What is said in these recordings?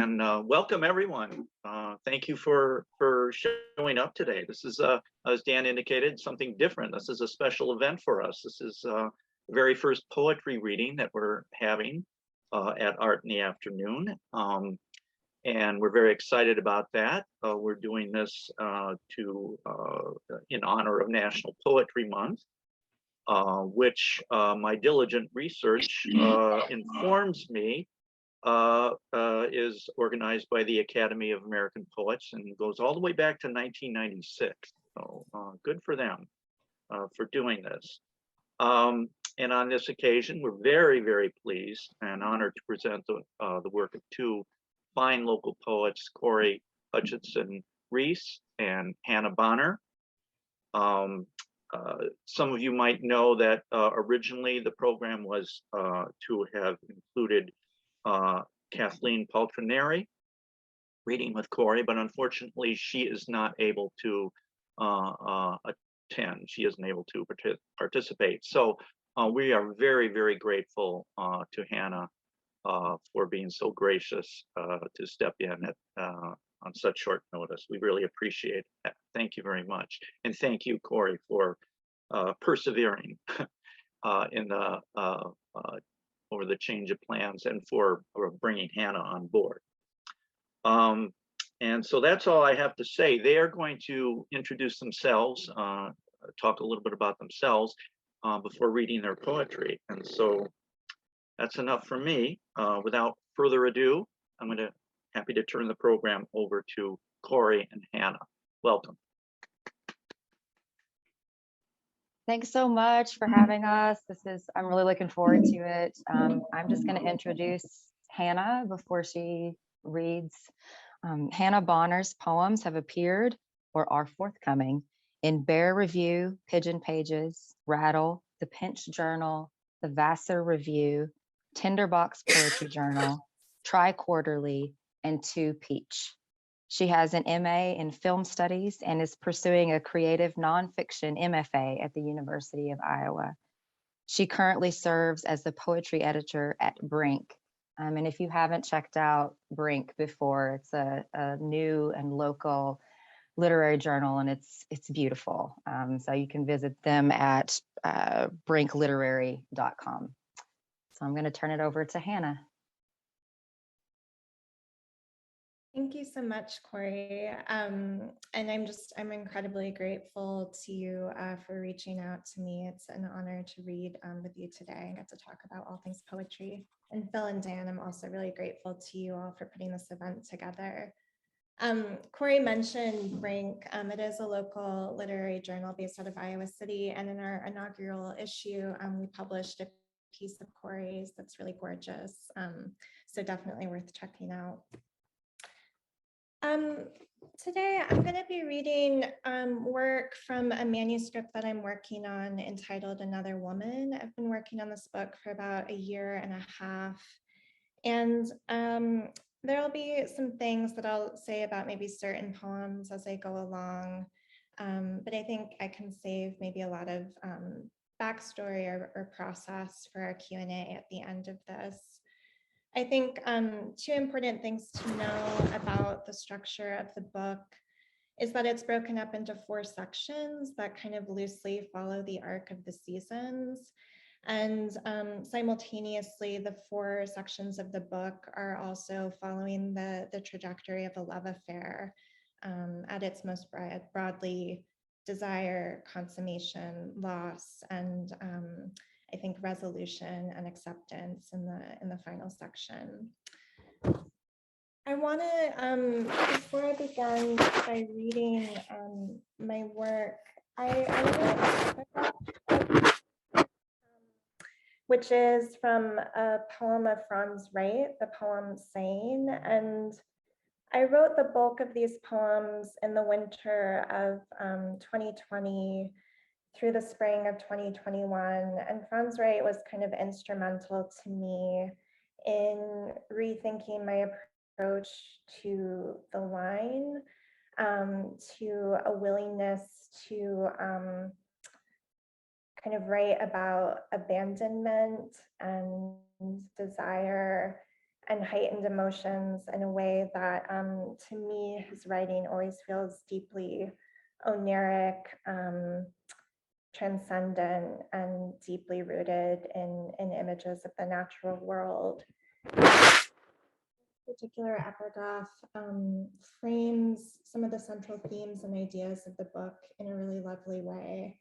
and welcome everyone. Thank you for showing up today. This is, as Dan indicated, something different. This is a special event for us. This is the very first poetry reading that we're having at Art in the Afternoon. And we're very excited about that. We're doing this in honor of National Poetry Month, which my diligent research informs me is organized by the Academy of American Poets and goes all the way back to 1996. So good for them for doing this. And on this occasion, we're very, very pleased and honored to present the work of two fine local poets, Cory Hutchinson-Reuss and Hannah Bonner. Some of you might know that originally the program was to have included Kathleen Paltrineri reading with Cory, but unfortunately she is not able to attend. She isn't able to participate. So we are very, very grateful to Hannah for being so gracious to step in on such short notice. We really appreciate that. Thank you very much. And thank you, Cory, for persevering in the over the change of plans and for bringing Hannah on board. And so that's all I have to say. They are going to introduce themselves, talk a little bit about themselves before reading their poetry. And so that's enough for me. Without further ado, I'm happy to turn the program over to Cory and Hannah. Welcome. Thanks so much for having us. I'm really looking forward to it. I'm just going to introduce Hannah before she reads. Hannah Bonner's poems have appeared or are forthcoming in Bear Review, Pigeon Pages, Rattle, The Pinch Journal, The Vassar Review, Tinderbox Poetry Journal, Tri-Quarterly, and 2 Peach. She has an MA in Film Studies and is pursuing a creative nonfiction MFA at the University of Iowa. She currently serves as the poetry editor at Brink. And if you haven't checked out Brink before, it's a new and local literary journal, and it's beautiful. So you can visit them at brinkliterary.com. So I'm going to turn it over to Hannah. Thank you so much, Cory. And I'm incredibly grateful to you for reaching out to me. It's an honor to read with you today and get to talk about all things poetry. And Phil and Dan, I'm also really grateful to you all for putting this event together. Cory mentioned Brink. It is a local literary journal based out of Iowa City. And in our inaugural issue, we published a piece of Cory's that's really gorgeous. So definitely worth checking out. Today I'm going to be reading work from a manuscript that I'm working on entitled Another Woman. I've been working on this book for about 1.5 years. And there'll be some things that I'll say about maybe certain poems as I go along. But I think I can save maybe a lot of backstory or process for our Q&A at the end of this. I think 2 important things to know about the structure of the book is that it's broken up into 4 sections that kind of loosely follow the arc of the seasons. And simultaneously, the 4 sections of the book are also following the trajectory of a love affair at its most broadly: desire, consummation, loss, and I think resolution and acceptance in the final section. I want to, before I begin by reading my work, which is from a poem of Franz Wright, the poem Sane. And I wrote the bulk of these poems in the winter of 2020 through the spring of 2021. And Franz Wright was kind of instrumental to me in rethinking my approach to the line, to a willingness to kind of write about abandonment and desire and heightened emotions in a way that, to me, his writing always feels deeply oniric, transcendent, and deeply rooted in images of the natural world. Particular epigraph frames some of the central themes and ideas of the book in a really lovely way,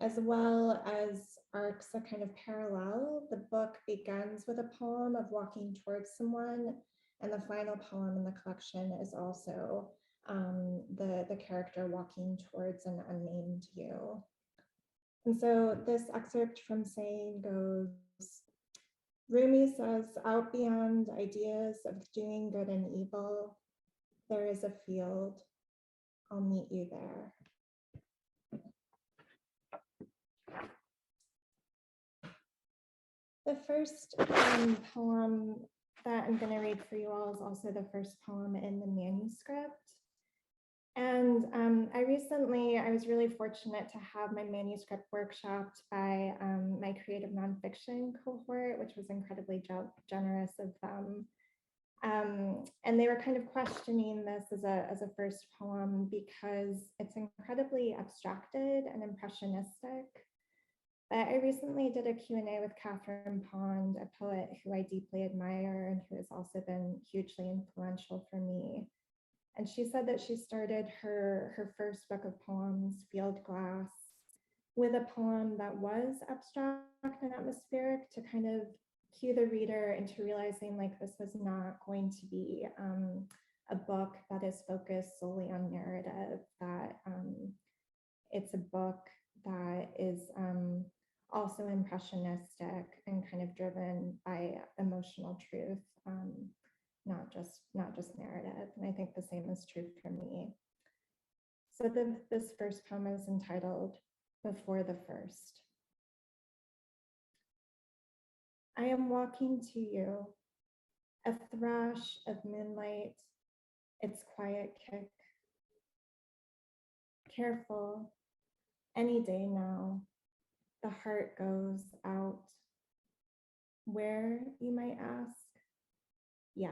as well as arcs a kind of parallel. The book begins with a poem of walking towards someone, and the final poem in the collection is also the character walking towards an unnamed you. And so this excerpt from Saying goes, Rumi says, out beyond ideas of doing good and evil, there is a field. I'll meet you there. The first poem that I'm going to read for you all is also the first poem in the manuscript. And I was really fortunate to have my manuscript workshopped by my creative nonfiction cohort, which was incredibly generous of them. And they were kind of questioning this as a first poem because it's incredibly abstracted and impressionistic. But I recently did a Q&A with Catherine Pond, a poet who I deeply admire and who has also been hugely influential for me. And she said that she started her first book of poems, Field Glass, with a poem that was abstract and atmospheric to kind of cue the reader into realizing like this was not going to be a book that is focused solely on narrative, that it's a book that is also impressionistic and kind of driven by emotional truth, not just narrative. And I think the same is true for me. So this first poem is entitled Before the First. I am walking to you, a thrash of moonlight, its quiet kick. Careful, any day now, the heart goes out. Where, you might ask? Yes.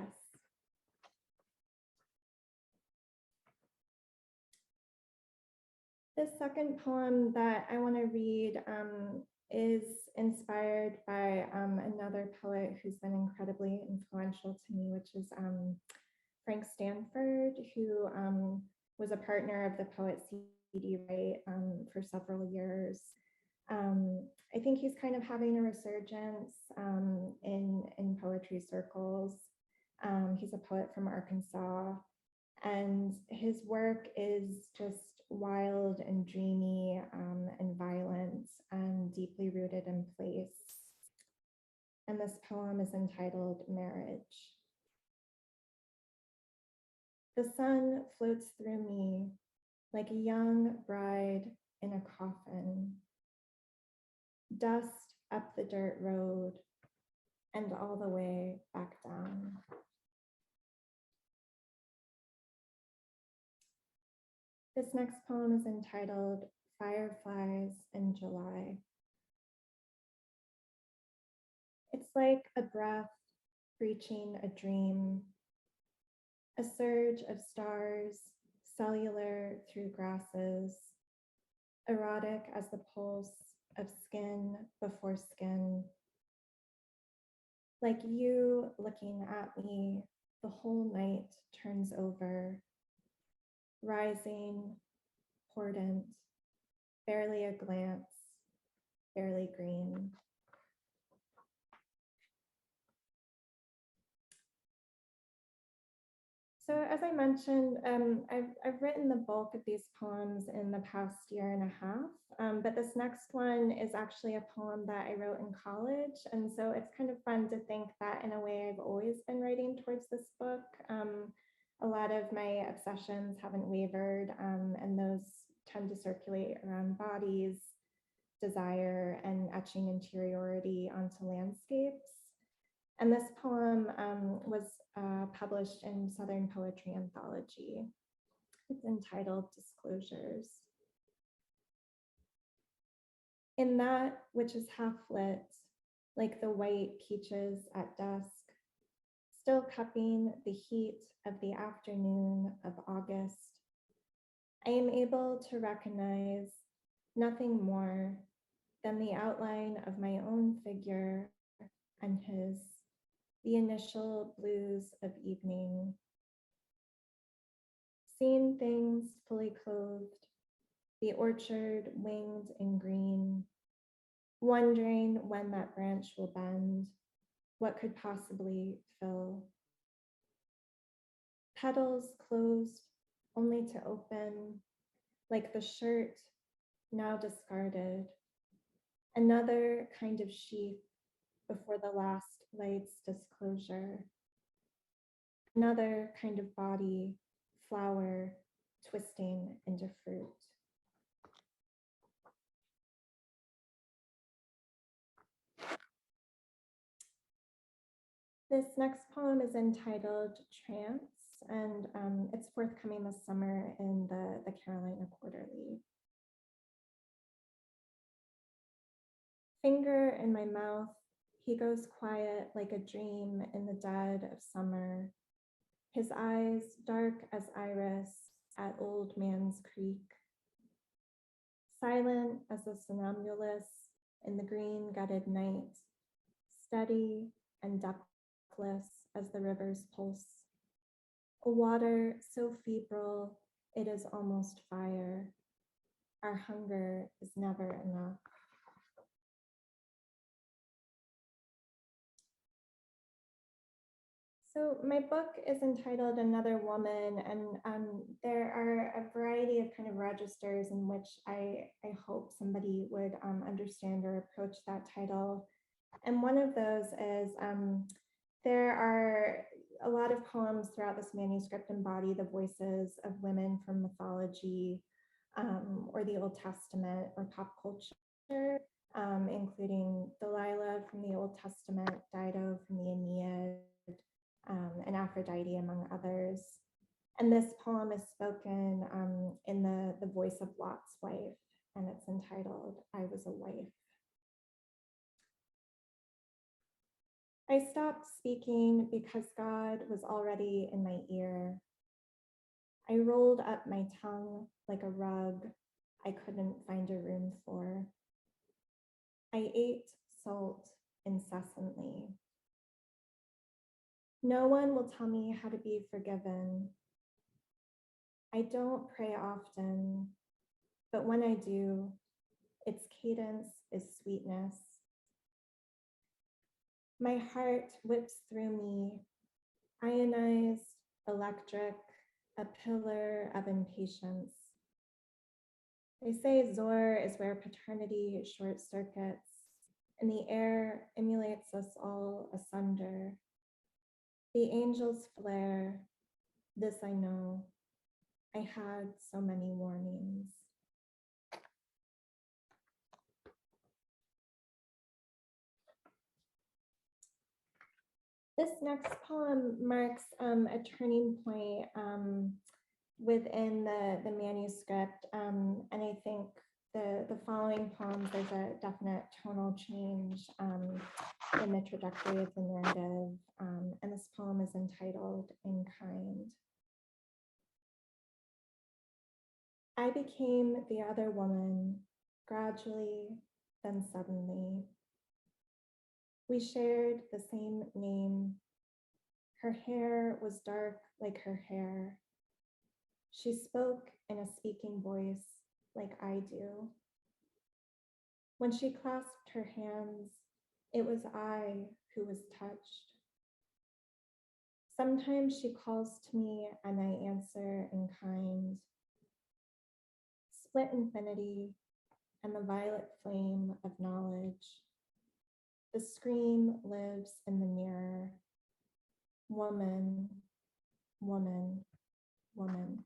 The second poem that I want to read is inspired by another poet who's been incredibly influential to me, which is Frank Stanford, who was a partner of the poet C.D. Wright for several years. I think he's kind of having a resurgence in poetry circles. He's a poet from Arkansas, and his work is just wild and dreamy and violent and deeply rooted in place. And this poem is entitled Marriage. The sun floats through me like a young bride in a coffin. Dust up the dirt road and all the way back down. This next poem is entitled Fireflies in July. It's like a breath breaching a dream, a surge of stars, cellular through grasses, erotic as the pulse of skin before skin. Like you looking at me, the whole night turns over, rising, portent, barely a glance, barely green. So as I mentioned, I've written the bulk of these poems in the past year and a half, but this next one is actually a poem that I wrote in college. And so it's kind of fun to think that in a way I've always been writing towards this book. A lot of my obsessions haven't wavered, and those tend to circulate around bodies, desire, and etching interiority onto landscapes. And this poem was published in Southern Poetry Anthology. It's entitled Disclosures. In that which is half lit, like the white peaches at dusk, still cupping the heat of the afternoon of August, I am able to recognize nothing more than the outline of my own figure and his, the initial blues of evening. Seeing things fully clothed, the orchard winged in green, wondering when that branch will bend, what could possibly fill. Petals closed only to open, like the shirt now discarded, another kind of sheath before the last light's disclosure, another kind of body, flower, twisting into fruit. This next poem is entitled Trance, and it's forthcoming this summer in the Carolina Quarterly. Finger in my mouth, he goes quiet like a dream in the dead of summer. His eyes dark as iris at Old Man's Creek. Silent as a somnambulist in the green gutted night, steady and depthless as the river's pulse. A water so febrile it is almost fire. Our hunger is never enough. So my book is entitled Another Woman, and there are a variety of kind of registers in which I hope somebody would understand or approach that title. And one of those is there are a lot of poems throughout this manuscript embody the voices of women from mythology or the Old Testament or pop culture, including Delilah from the Old Testament, Dido from the Aeneid, and Aphrodite, among others. And this poem is spoken in the voice of Lot's wife, and it's entitled, I Was a Wife. I stopped speaking because God was already in my ear. I rolled up my tongue like a rug I couldn't find a room for. I ate salt incessantly. No one will tell me how to be forgiven. I don't pray often, but when I do, its cadence is sweetness. My heart whips through me, ionized, electric, a pillar of impatience. They say Zor is where paternity short circuits, and the air emulates us all asunder. The angels flare, this I know. I had so many warnings. This next poem marks a turning point within the manuscript, and I think the following poems, there's a definite tonal change in the trajectory of the narrative, and this poem is entitled In Kind. I became the other woman, gradually, then suddenly. We shared the same name. Her hair was dark like her hair. She spoke in a speaking voice like I do. When she clasped her hands, it was I who was touched. Sometimes she calls to me and I answer in kind. Split infinity and the violet flame of knowledge. The scream lives in the mirror. Woman, woman, woman.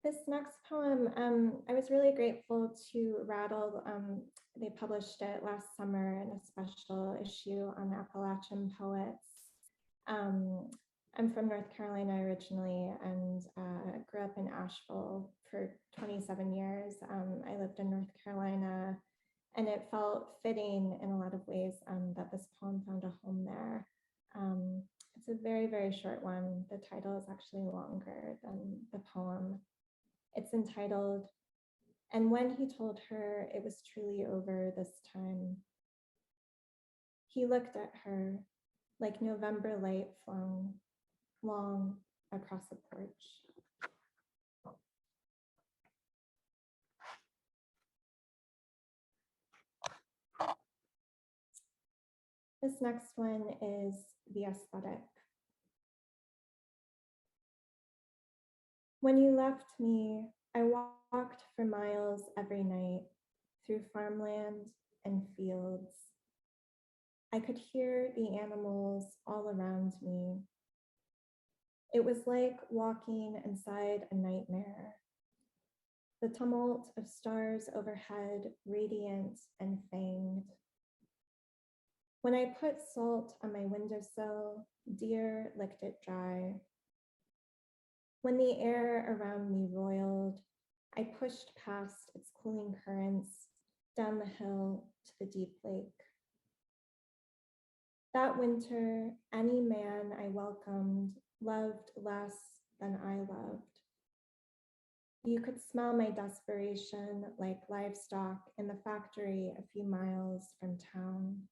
This next poem, I was really grateful to Rattle. They published it last summer in a special issue on Appalachian poets. I'm from North Carolina originally and grew up in Asheville for 27 years. I lived in North Carolina, and it felt fitting in a lot of ways that this poem found a home there. It's a very, very short one. The title is actually longer than the poem. It's entitled, "And when he told her it was truly over this time, he looked at her like November light flung long across a porch." This next one is The Aesthetic. When you left me, I walked for miles every night through farmland and fields. I could hear the animals all around me. It was like walking inside a nightmare. The tumult of stars overhead, radiant and fanged. When I put salt on my windowsill, deer licked it dry. When the air around me roiled, I pushed past its cooling currents down the hill to the deep lake. That winter, any man I welcomed loved less than I loved. You could smell my desperation like livestock in the factory a few miles from town.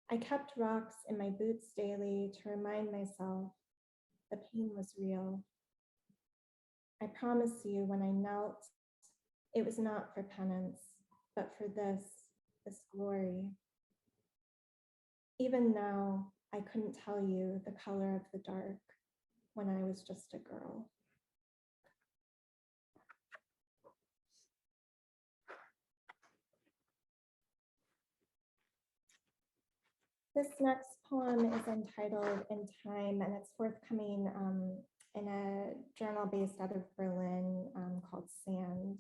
I kept rocks in my boots daily to remind myself the pain was real. I promise you, when I knelt, it was not for penance, but for this glory. Even now, I couldn't tell you the color of the dark when I was just a girl. This next poem is entitled In Time, and it's forthcoming in a journal based out of Berlin called Sand.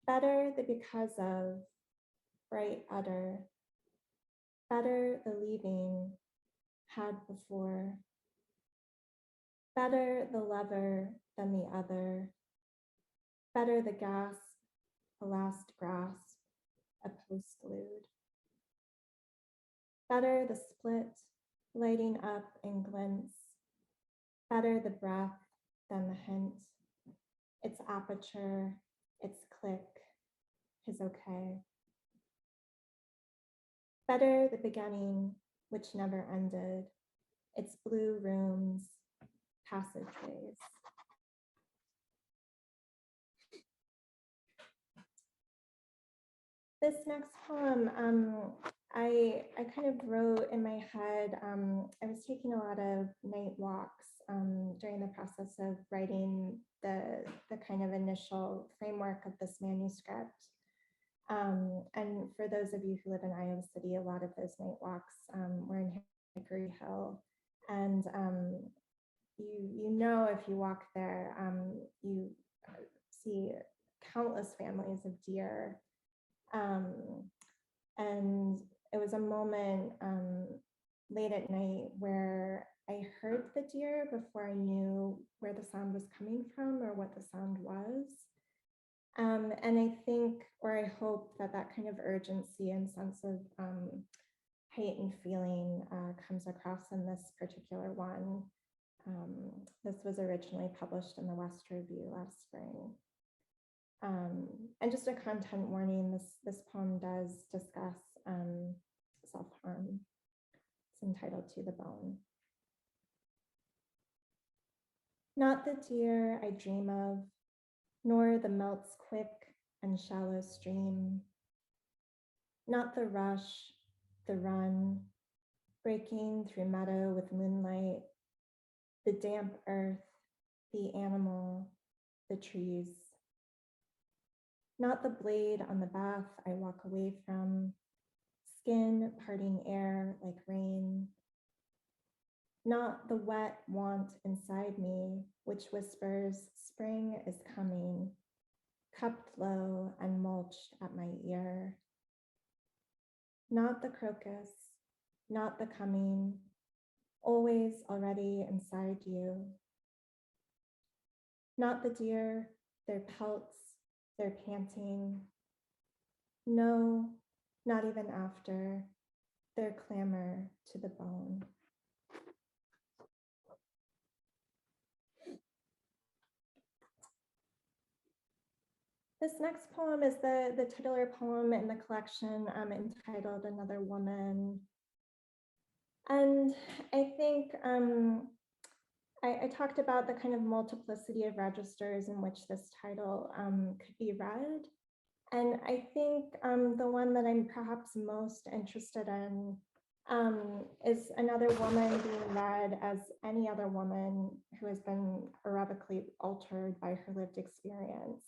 Better the because of, bright utter, better the leaving had before, better the lover than the other, better the gasp, a last grasp, a postlude. Better the split, lighting up in glints, better the breath than the hint, its aperture, its click, his okay. Better the beginning, which never ended, its blue rooms, passageways. This next poem, I kind of wrote in my head. I was taking a lot of night walks during the process of writing the kind of initial framework of this manuscript. And for those of you who live in Iowa City, a lot of those night walks were in Hickory Hill. And you know, if you walk there, you see countless families of deer. And it was a moment late at night where I heard the deer before I knew where the sound was coming from or what the sound was. And I think, or I hope that that kind of urgency and sense of heightened feeling comes across in this particular one. This was originally published in the West Review last spring. And just a content warning, this poem does discuss self-harm. It's entitled To the Bone. Not the deer I dream of, nor the melt's quick and shallow stream. Not the rush, the run, breaking through meadow with moonlight, the damp earth, the animal, the trees. Not the blade on the bath I walk away from, skin parting air like rain. Not the wet want inside me, which whispers spring is coming, cupped low and mulched at my ear. Not the crocus, not the coming, always already inside you, Not the deer, their pelts, their panting. No, not even after their clamor to the bone. This next poem is the titular poem in the collection entitled Another Woman. And I think I talked about the kind of multiplicity of registers in which this title could be read. And I think the one that I'm perhaps most interested in is another woman being read as any other woman who has been irrevocably altered by her lived experience.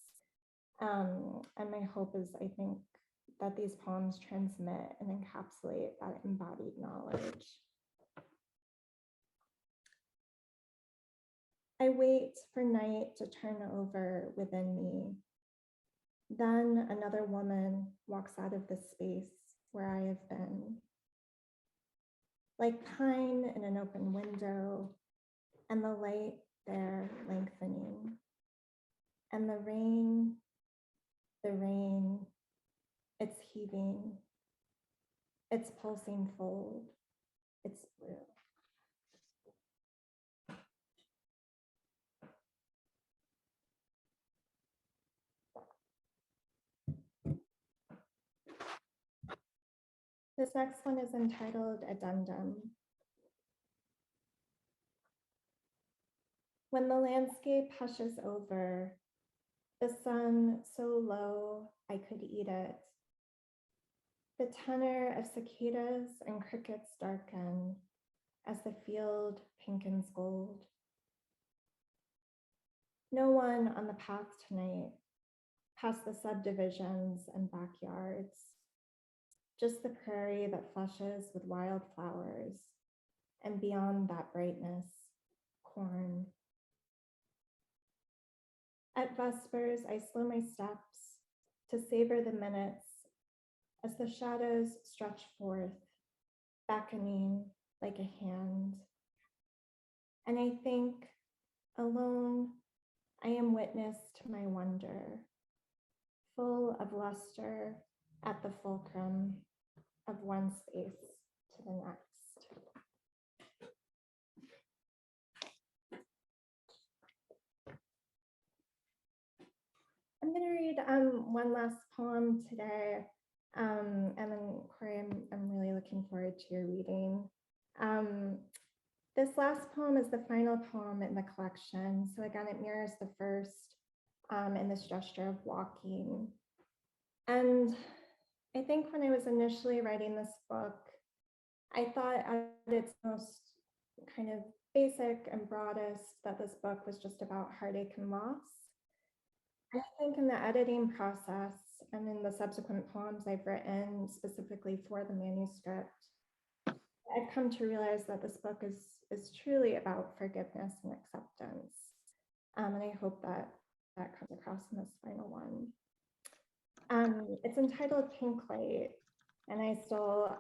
And my hope is, I think, that these poems transmit and encapsulate that embodied knowledge. I wait for night to turn over within me. Then another woman walks out of the space where I have been. Like pine in an open window, and the light there lengthening. And the rain, it's heaving, it's pulsing fold, it's blue. This next one is entitled Addendum. When the landscape hushes over, the sun so low I could eat it. The tenor of cicadas and crickets darken as the field pinkens gold. No one on the path tonight, past the subdivisions and backyards. Just the prairie that flushes with wildflowers, and beyond that brightness, corn. At vespers, I slow my steps to savor the minutes as the shadows stretch forth, beckoning like a hand. And I think, alone, I am witness to my wonder, full of luster at the fulcrum of one space to the next. I'm going to read one last poem today, and then Cory, I'm really looking forward to your reading. This last poem is the final poem in the collection, so again, it mirrors the first in this gesture of walking. And I think when I was initially writing this book, I thought at its most kind of basic and broadest that this book was just about heartache and loss. I think in the editing process and in the subsequent poems I've written specifically for the manuscript, I've come to realize that this book is truly about forgiveness and acceptance. And I hope that that comes across in this final one. It's entitled Pink Light, and I stole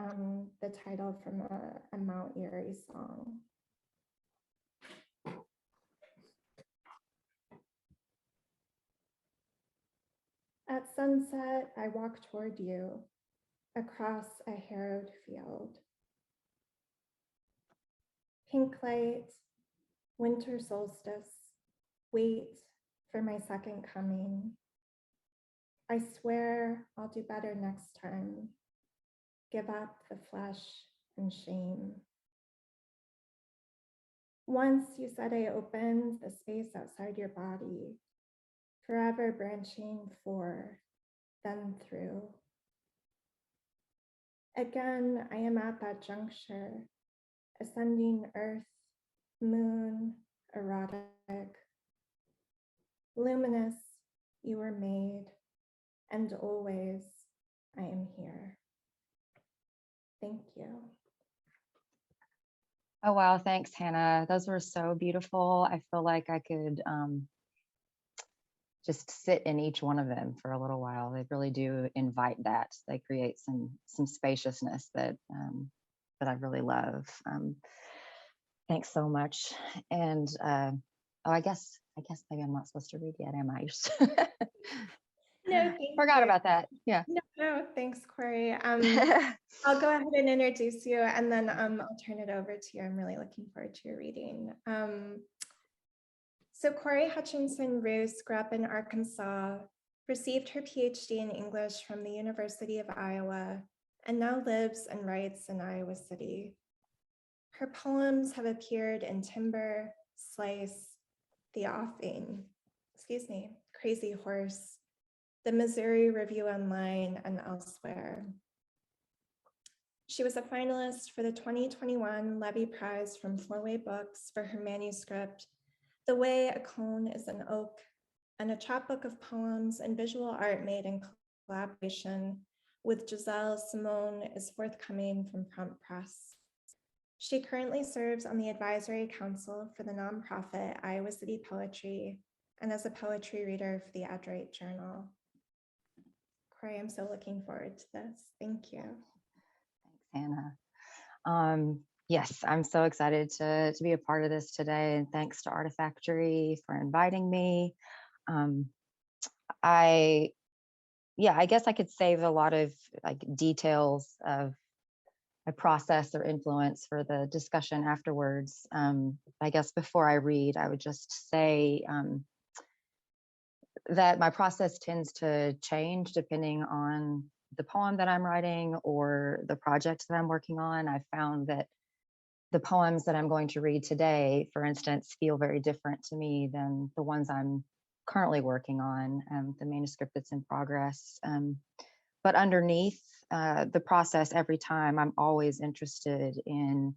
the title from a Mount Erie song. At sunset, I walk toward you across a harrowed field. Pink light, winter solstice, wait for my second coming. I swear I'll do better next time. Give up the flesh and shame. Once you said I opened the space outside your body, forever branching for, then through. Again, I am at that juncture, ascending earth, moon, erotic. Luminous, you were made, and always I am here. Thank you. Oh, wow. Thanks, Hannah. Those were so beautiful. I feel like I could just sit in each one of them for a little while. They really do invite that. They create some spaciousness that I really love. Thanks so much. And oh, I guess I guess maybe I'm not supposed to read yet, am I? No, thank Forgot you. about that. Yeah. No, thanks, Cory. I'll go ahead and introduce you, and then I'll turn it over to you. I'm really looking forward to your reading. So Cory Hutchinson-Reuss grew up in Arkansas, received her PhD in English from the University of Iowa, and now lives and writes in Iowa City. Her poems have appeared in Timber, Slice, The Offing, Crazyhorse, the Missouri Review Online, and elsewhere. She was a finalist for the 2021 Levy Prize from Four-Way Books for her manuscript, The Way a Cone is an Oak, and a chapbook of poems and visual art made in collaboration with Giselle Simone is forthcoming from Prompt Press. She currently serves on the advisory council for the nonprofit Iowa City Poetry and as a poetry reader for the Adroit Journal. Cory, I'm so looking forward to this. Thank you. Thanks, Hannah. Yes, I'm so excited to be a part of this today, and thanks to ArtiFactory for inviting me. I guess I could save a lot of like details of my process or influence for the discussion afterwards. I guess before I read, I would just say that my process tends to change depending on the poem that I'm writing or the project that I'm working on. I found that the poems that I'm going to read today, for instance, feel very different to me than the ones I'm currently working on, the manuscript that's in progress. But underneath the process, every time, I'm always interested in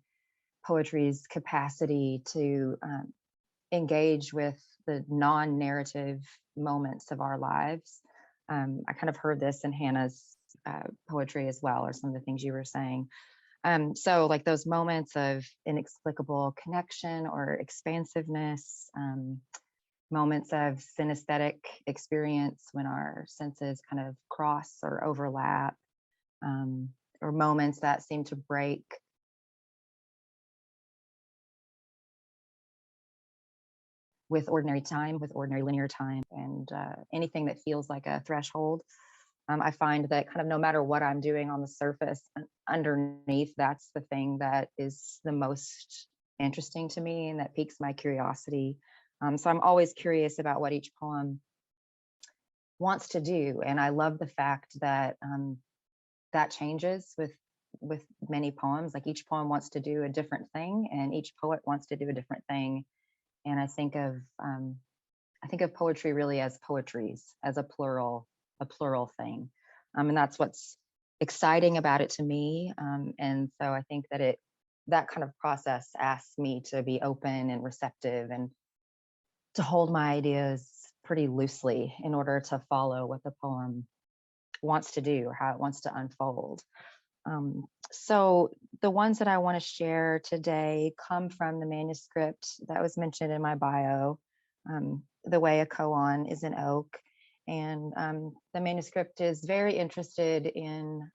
poetry's capacity to engage with the non-narrative moments of our lives. I kind of heard this in Hannah's poetry as well, or some of the things you were saying. So like those moments of inexplicable connection or expansiveness, moments of synesthetic experience when our senses kind of cross or overlap, or moments that seem to break with ordinary time, with ordinary linear time, and anything that feels like a threshold. I find that kind of no matter what I'm doing on the surface, underneath, that's the thing that is the most interesting to me and that piques my curiosity. So I'm always curious about what each poem wants to do. And I love the fact that that changes with many poems. Like each poem wants to do a different thing, and each poet wants to do a different thing. And I think of poetry really as poetries, as a plural thing. And that's what's exciting about it to me. And so I think that that kind of process asks me to be open and receptive and to hold my ideas pretty loosely in order to follow what the poem wants to do or how it wants to unfold. So the ones that I want to share today come from the manuscript that was mentioned in my bio, The Way a Koan is an Oak. And the manuscript is very interested in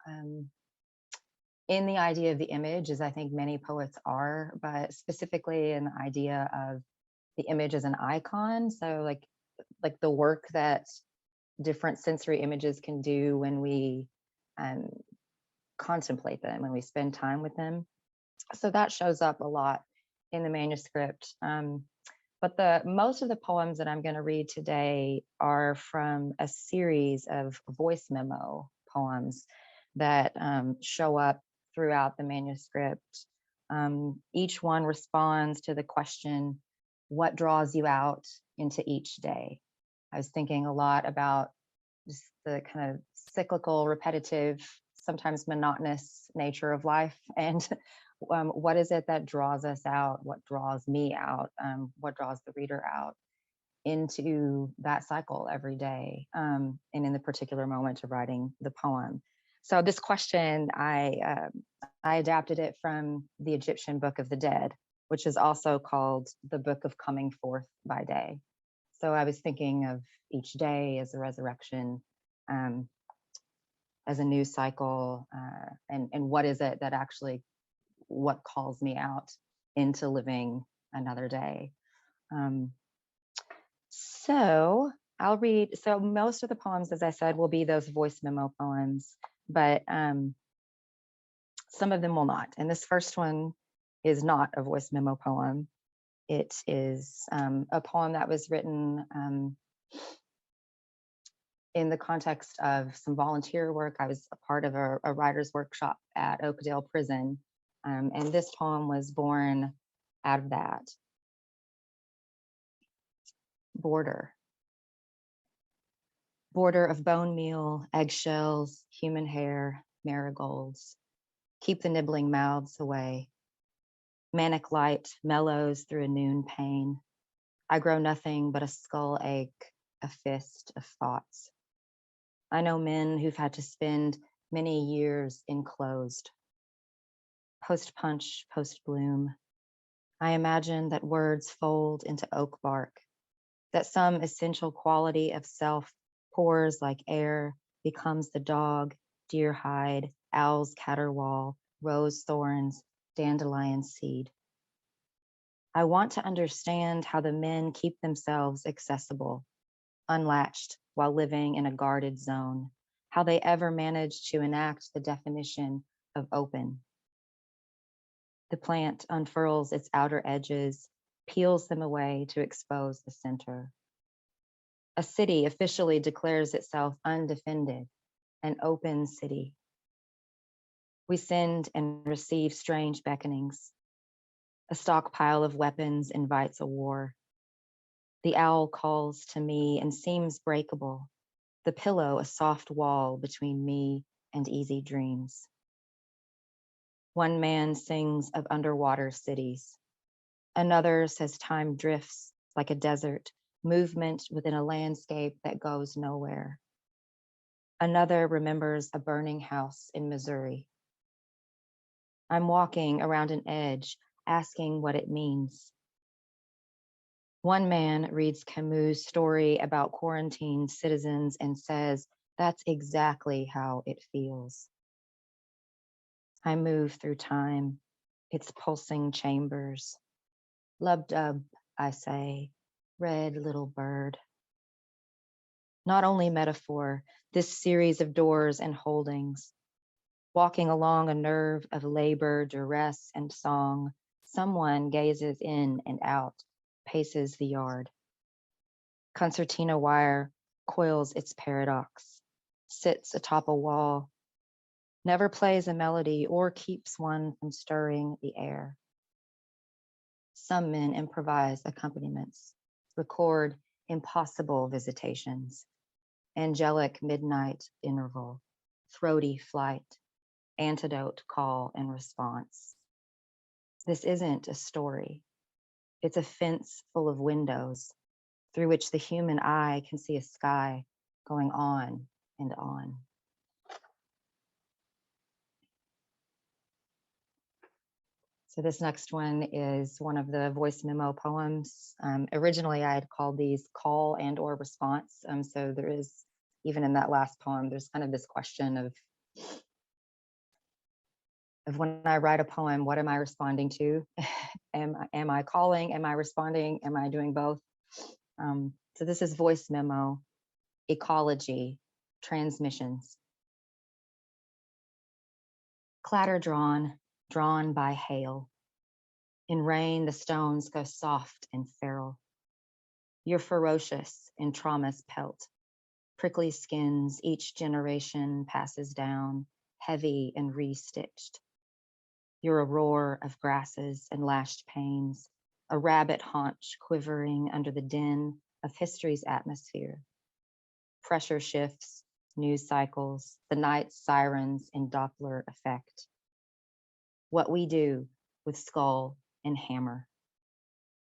the idea of the image, as I think many poets are, but specifically in the idea of the image as an icon. So like the work that different sensory images can do when we contemplate them, when we spend time with them. So that shows up a lot in the manuscript. But most of the poems that I'm going to read today are from a series of voice memo poems that show up throughout the manuscript. Each one responds to the question, what draws you out into each day? I was thinking a lot about just the kind of cyclical, repetitive, sometimes monotonous nature of life, and what is it that draws us out? What draws me out? What draws the reader out into that cycle every day, and in the particular moment of writing the poem? So this question, I adapted it from the Egyptian Book of the Dead, which is also called the Book of Coming Forth by Day. So I was thinking of each day as a resurrection, as a new cycle, and what is it that actually, what calls me out into living another day. So I'll read, so most of the poems, as I said, will be those voice memo poems, but some of them will not. And this first one is not a voice memo poem. It is a poem that was written in the context of some volunteer work. I was a part of a writer's workshop at Oakdale Prison, and this poem was born out of that. Border. Border of bone meal, eggshells, human hair, marigolds. Keep the nibbling mouths away. Manic light mellows through a noon pain. I grow nothing but a skull ache, a fist of thoughts. I know men who've had to spend many years enclosed. Post-punch, post-bloom. I imagine that words fold into oak bark, that some essential quality of self pours like air, becomes the dog, deer hide, owl's caterwaul, rose thorns, dandelion seed. I want to understand how the men keep themselves accessible, unlatched while living in a guarded zone, how they ever manage to enact the definition of open. The plant unfurls its outer edges, peels them away to expose the center. A city officially declares itself undefended, an open city. We send and receive strange beckonings. A stockpile of weapons invites a war. The owl calls to me and seems breakable, the pillow a soft wall between me and easy dreams. One man sings of underwater cities. Another says time drifts like a desert, movement within a landscape that goes nowhere. Another remembers a burning house in Missouri. I'm walking around an edge, asking what it means. One man reads Camus' story about quarantined citizens and says, that's exactly how it feels. I move through time, its pulsing chambers. Lub-dub, I say, red little bird. Not only metaphor, this series of doors and holdings. Walking along a nerve of labor, duress, and song, someone gazes in and out, paces the yard. Concertina wire coils its paradox, sits atop a wall, never plays a melody or keeps one from stirring the air. Some men improvise accompaniments, record impossible visitations, angelic midnight interval, throaty flight, antidote call and response. This isn't a story. It's a fence full of windows through which the human eye can see a sky going on and on. So this next one is one of the voice memo poems. Originally, I had called these call and or response. So there is, even in that last poem, there's kind of this question of when I write a poem, what am I responding to? Am I calling? Am I responding? Am I doing both? So this is voice memo, ecology, transmissions. Clatter drawn by hail. In rain, the stones go soft and feral. You're ferocious in trauma's pelt. Prickly skins, each generation passes down, heavy and re-stitched. You're a roar of grasses and lashed panes, a rabbit haunch quivering under the din of history's atmosphere. Pressure shifts, news cycles, the night sirens in Doppler effect. What we do with skull and hammer,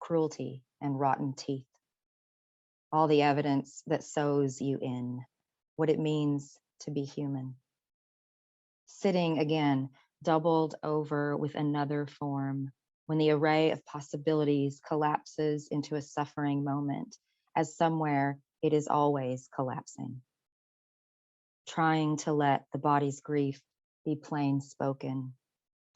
cruelty and rotten teeth. All the evidence that sews you in, what it means to be human. Sitting again, doubled over with another form, when the array of possibilities collapses into a suffering moment, as somewhere it is always collapsing. Trying to let the body's grief be plain spoken,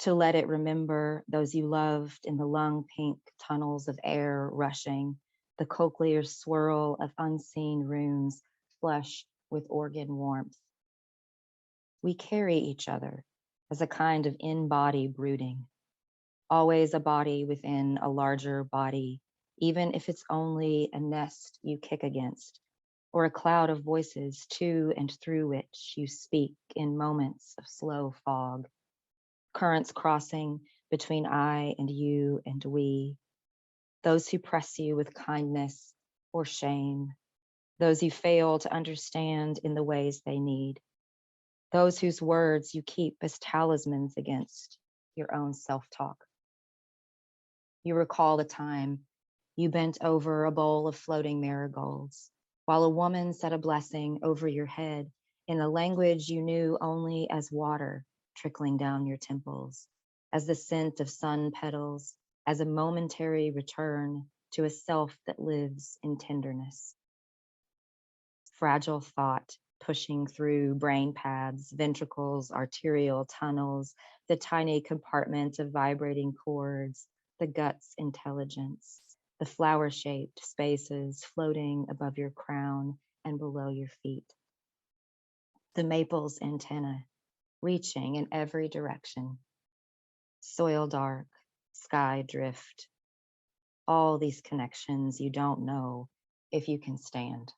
to let it remember those you loved in the lung pink tunnels of air rushing, the cochlear swirl of unseen runes flush with organ warmth. We carry each other as a kind of in-body brooding, always a body within a larger body, even if it's only a nest you kick against, or a cloud of voices to and through which you speak in moments of slow fog, currents crossing between I and you and we, those who press you with kindness or shame, those you fail to understand in the ways they need, those whose words you keep as talismans against your own self-talk. You recall the time you bent over a bowl of floating marigolds while a woman said a blessing over your head in a language you knew only as water trickling down your temples, as the scent of sun petals, as a momentary return to a self that lives in tenderness. Fragile thought pushing through brain pads, ventricles, arterial tunnels, the tiny compartment of vibrating cords, the gut's intelligence, the flower-shaped spaces floating above your crown and below your feet. The maple's antenna reaching in every direction. Soil dark, sky drift. All these connections you don't know if you can stand.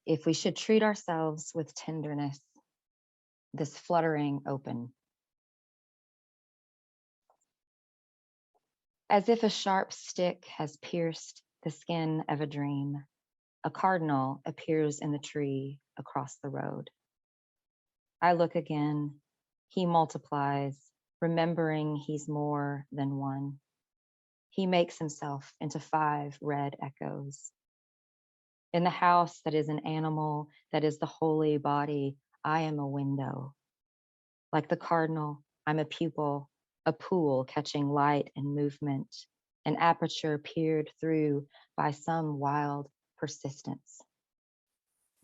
If we should treat ourselves with tenderness, this fluttering open. As if a sharp stick has pierced the skin of a dream, a cardinal appears in the tree across the road. I look again, he multiplies, remembering he's more than one. He makes himself into 5 red echoes. In the house that is an animal, that is the holy body, I am a window. Like the cardinal, I'm a pupil, a pool catching light and movement, an aperture peered through by some wild persistence.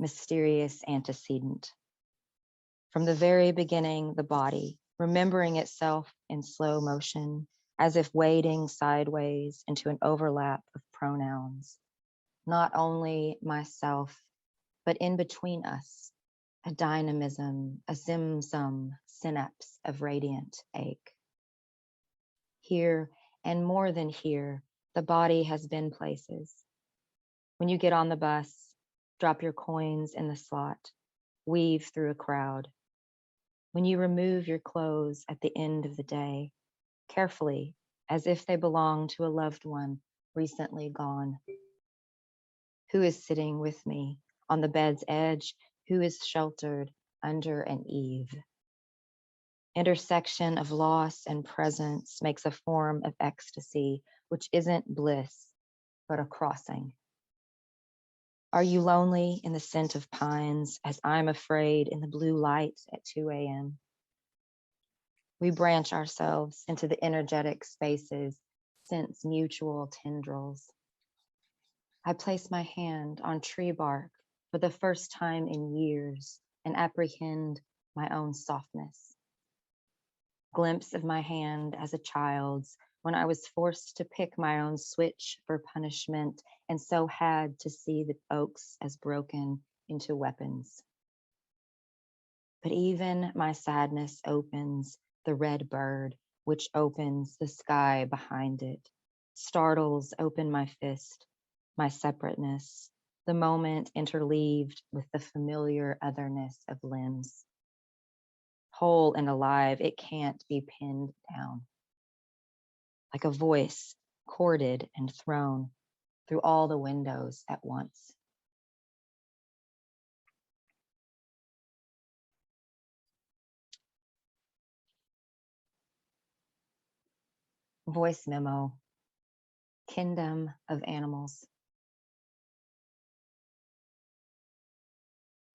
Mysterious antecedent. From the very beginning, the body, remembering itself in slow motion, as if wading sideways into an overlap of pronouns. Not only myself, but in between us, a dynamism, a zim-zum synapse of radiant ache. Here, and more than here, the body has been places. When you get on the bus, drop your coins in the slot, weave through a crowd. When you remove your clothes at the end of the day, carefully, as if they belong to a loved one recently gone. Who is sitting with me on the bed's edge? Who is sheltered under an eave? Intersection of loss and presence makes a form of ecstasy, which isn't bliss, but a crossing. Are you lonely in the scent of pines, as I'm afraid in the blue light at 2 a.m.? We branch ourselves into the energetic spaces, sense mutual tendrils. I place my hand on tree bark for the first time in years and apprehend my own softness. Glimpse of my hand as a child's when I was forced to pick my own switch for punishment and so had to see the oaks as broken into weapons. But even my sadness opens the red bird, which opens the sky behind it, startles open my fist, my separateness, the moment interleaved with the familiar otherness of limbs. Whole and alive, it can't be pinned down. Like a voice corded and thrown through all the windows at once. Voice memo, kingdom of animals.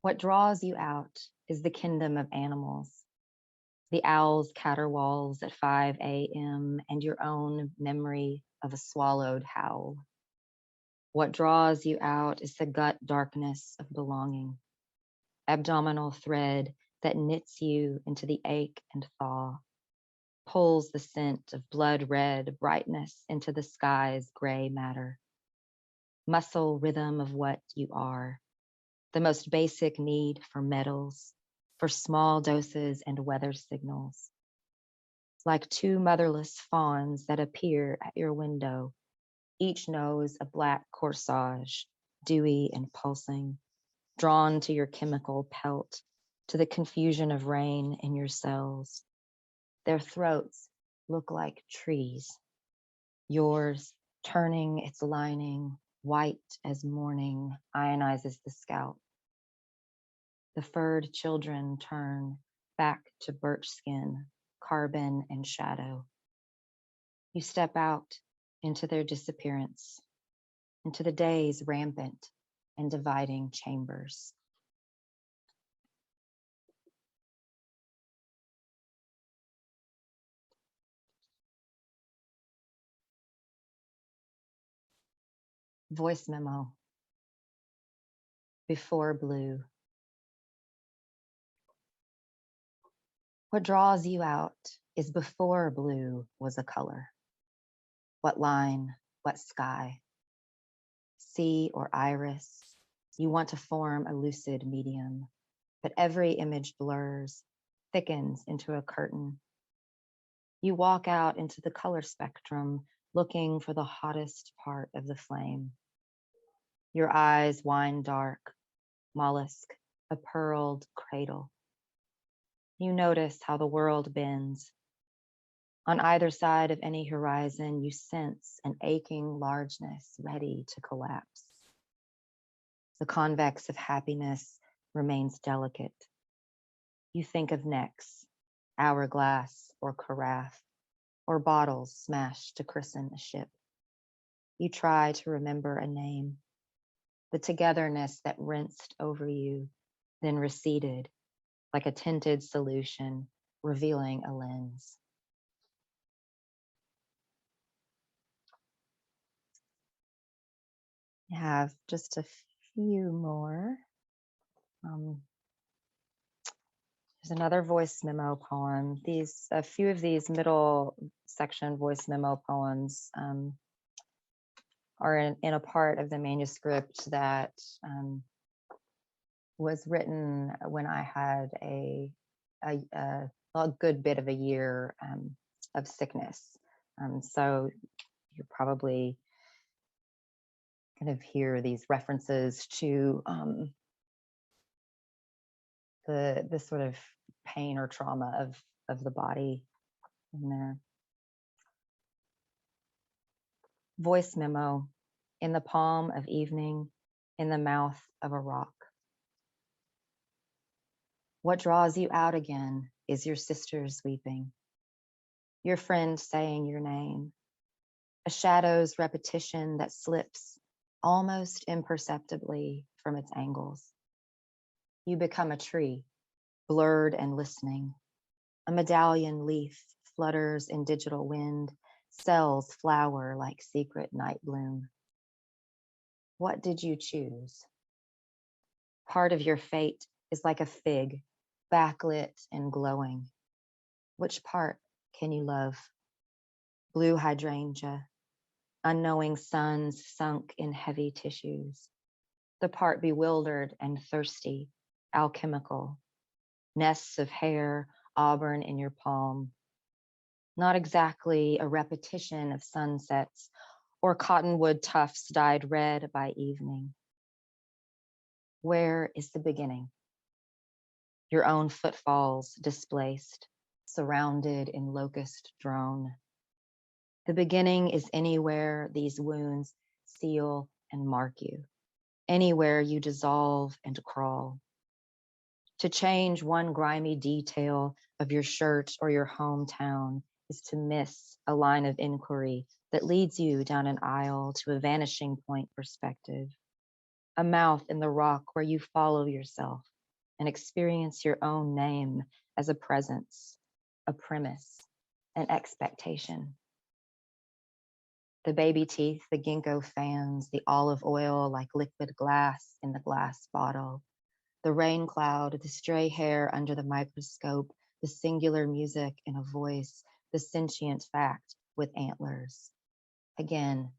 What draws you out is the kingdom of animals. The owl's caterwauls at 5 a.m. and your own memory of a swallowed howl. What draws you out is the gut darkness of belonging. Abdominal thread that knits you into the ache and thaw, pulls the scent of blood red brightness into the sky's gray matter. Muscle rhythm of what you are, the most basic need for metals, for small doses and weather signals. Like two motherless fawns that appear at your window, each nose a black corsage, dewy and pulsing, drawn to your chemical pelt, to the confusion of rain in your cells. Their throats look like trees. Yours, turning its lining, white as morning, ionizes the scalp. The furred children turn back to birch skin, carbon and shadow. You step out into their disappearance, into the day's rampant and dividing chambers. Voice memo. Before blue. What draws you out is before blue was a color. What line, what sky, sea or iris, you want to form a lucid medium, but every image blurs, thickens into a curtain. You walk out into the color spectrum, looking for the hottest part of the flame. Your eyes wine dark, mollusk, a pearled cradle. You notice how the world bends. On either side of any horizon, you sense an aching largeness ready to collapse. The convex of happiness remains delicate. You think of necks, hourglass or carafe, or bottles smashed to christen a ship. You try to remember a name, the togetherness that rinsed over you, then receded like a tinted solution, revealing a lens. I have just a few more. There's another voice memo poem. A few of these middle section voice memo poems are in a part of the manuscript that was written when I had a good bit of a year of sickness. So you're probably kind of hear these references to the sort of pain or trauma of the body in there. Voice memo. In the palm of evening, in the mouth of a rock. What draws you out again is your sister's weeping, your friend saying your name, a shadow's repetition that slips almost imperceptibly from its angles. You become a tree, blurred and listening. A medallion leaf flutters in digital wind, cells flower like secret night bloom. What did you choose? Part of your fate is like a fig, backlit and glowing. Which part can you love? Blue hydrangea, unknowing suns sunk in heavy tissues. The part bewildered and thirsty, alchemical. Nests of hair, auburn in your palm. Not exactly a repetition of sunsets or cottonwood tufts dyed red by evening. Where is the beginning? Your own footfalls displaced, surrounded in locust drone. The beginning is anywhere these wounds seal and mark you, anywhere you dissolve and crawl. To change one grimy detail of your shirt or your hometown is to miss a line of inquiry that leads you down an aisle to a vanishing point perspective, a mouth in the rock where you follow yourself and experience your own name as a presence, a premise, an expectation. The baby teeth, the ginkgo fans, the olive oil like liquid glass in the glass bottle, The rain cloud, the stray hair under the microscope, the singular music in a voice, the sentient fact with antlers. Again,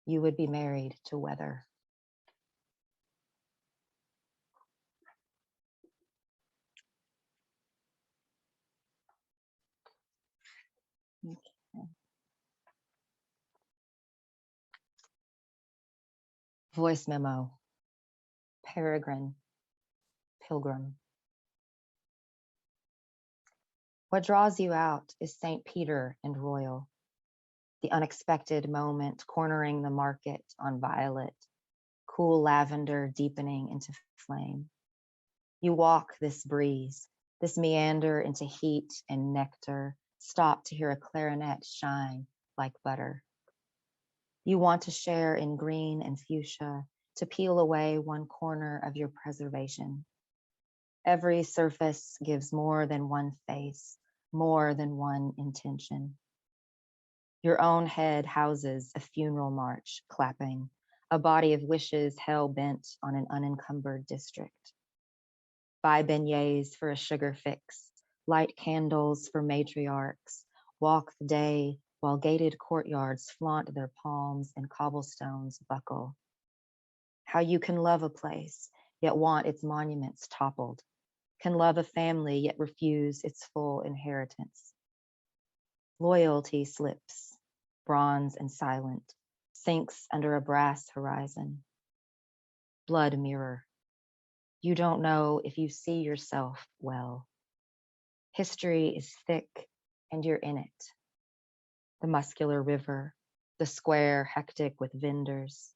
you would be married to weather. Okay. Voice memo, Peregrine, Pilgrim. What draws you out is St. Peter and Royal, the unexpected moment cornering the market on violet, cool lavender deepening into flame. You walk this breeze, this meander into heat and nectar, stop to hear a clarinet shine like butter. You want to share in green and fuchsia, to peel away one corner of your preservation. Every surface gives more than one face, more than one intention. Your own head houses a funeral march clapping, a body of wishes hell-bent on an unencumbered district. Buy beignets for a sugar fix, light candles for matriarchs, walk the day while gated courtyards flaunt their palms and cobblestones buckle. How you can love a place, yet want its monuments toppled, can love a family, yet refuse its full inheritance. Loyalty slips, bronze and silent, sinks under a brass horizon. Blood mirror. You don't know if you see yourself well. History is thick and you're in it. The muscular river, the square hectic with vendors.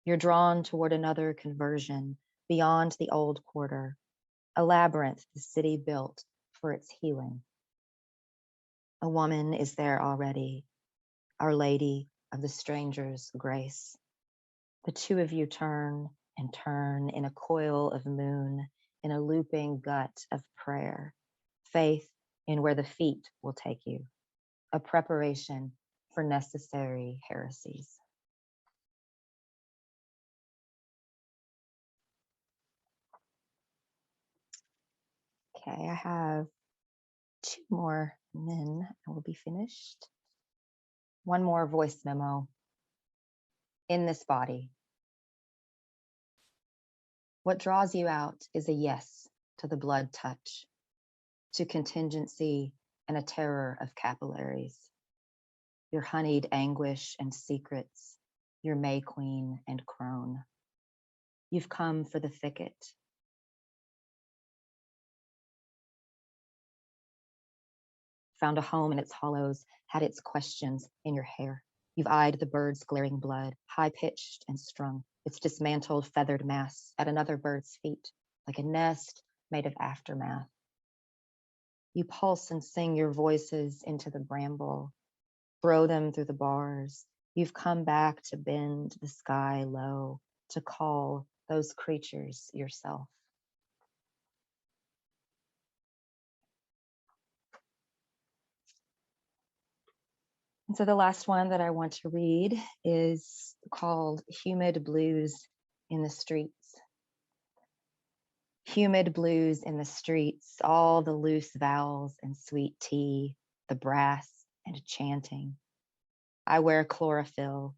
You're drawn toward another conversion beyond the old quarter, a labyrinth the city built for its healing. A woman is there already, Our Lady of the Stranger's Grace. The two of you turn and turn in a coil of moon, in a looping gut of prayer, faith in where the feet will take you, a preparation for necessary heresies. Okay, I have 2 more men and we'll be finished. One more voice memo. In this body. What draws you out is a yes to the blood touch, to contingency and a terror of capillaries. Your honeyed anguish and secrets, your May Queen and crone. You've come for the thicket. Found a home in its hollows, had its questions in your hair. You've eyed the bird's glaring blood, high-pitched and strung, its dismantled feathered mass at another bird's feet, like a nest made of aftermath. You pulse and sing your voices into the bramble, throw them through the bars. You've come back to bend the sky low, to call those creatures yourself. And so the last one that I want to read is called Humid Blues in the Streets. Humid blues in the streets, all the loose vowels and sweet tea, the brass and chanting. I wear chlorophyll,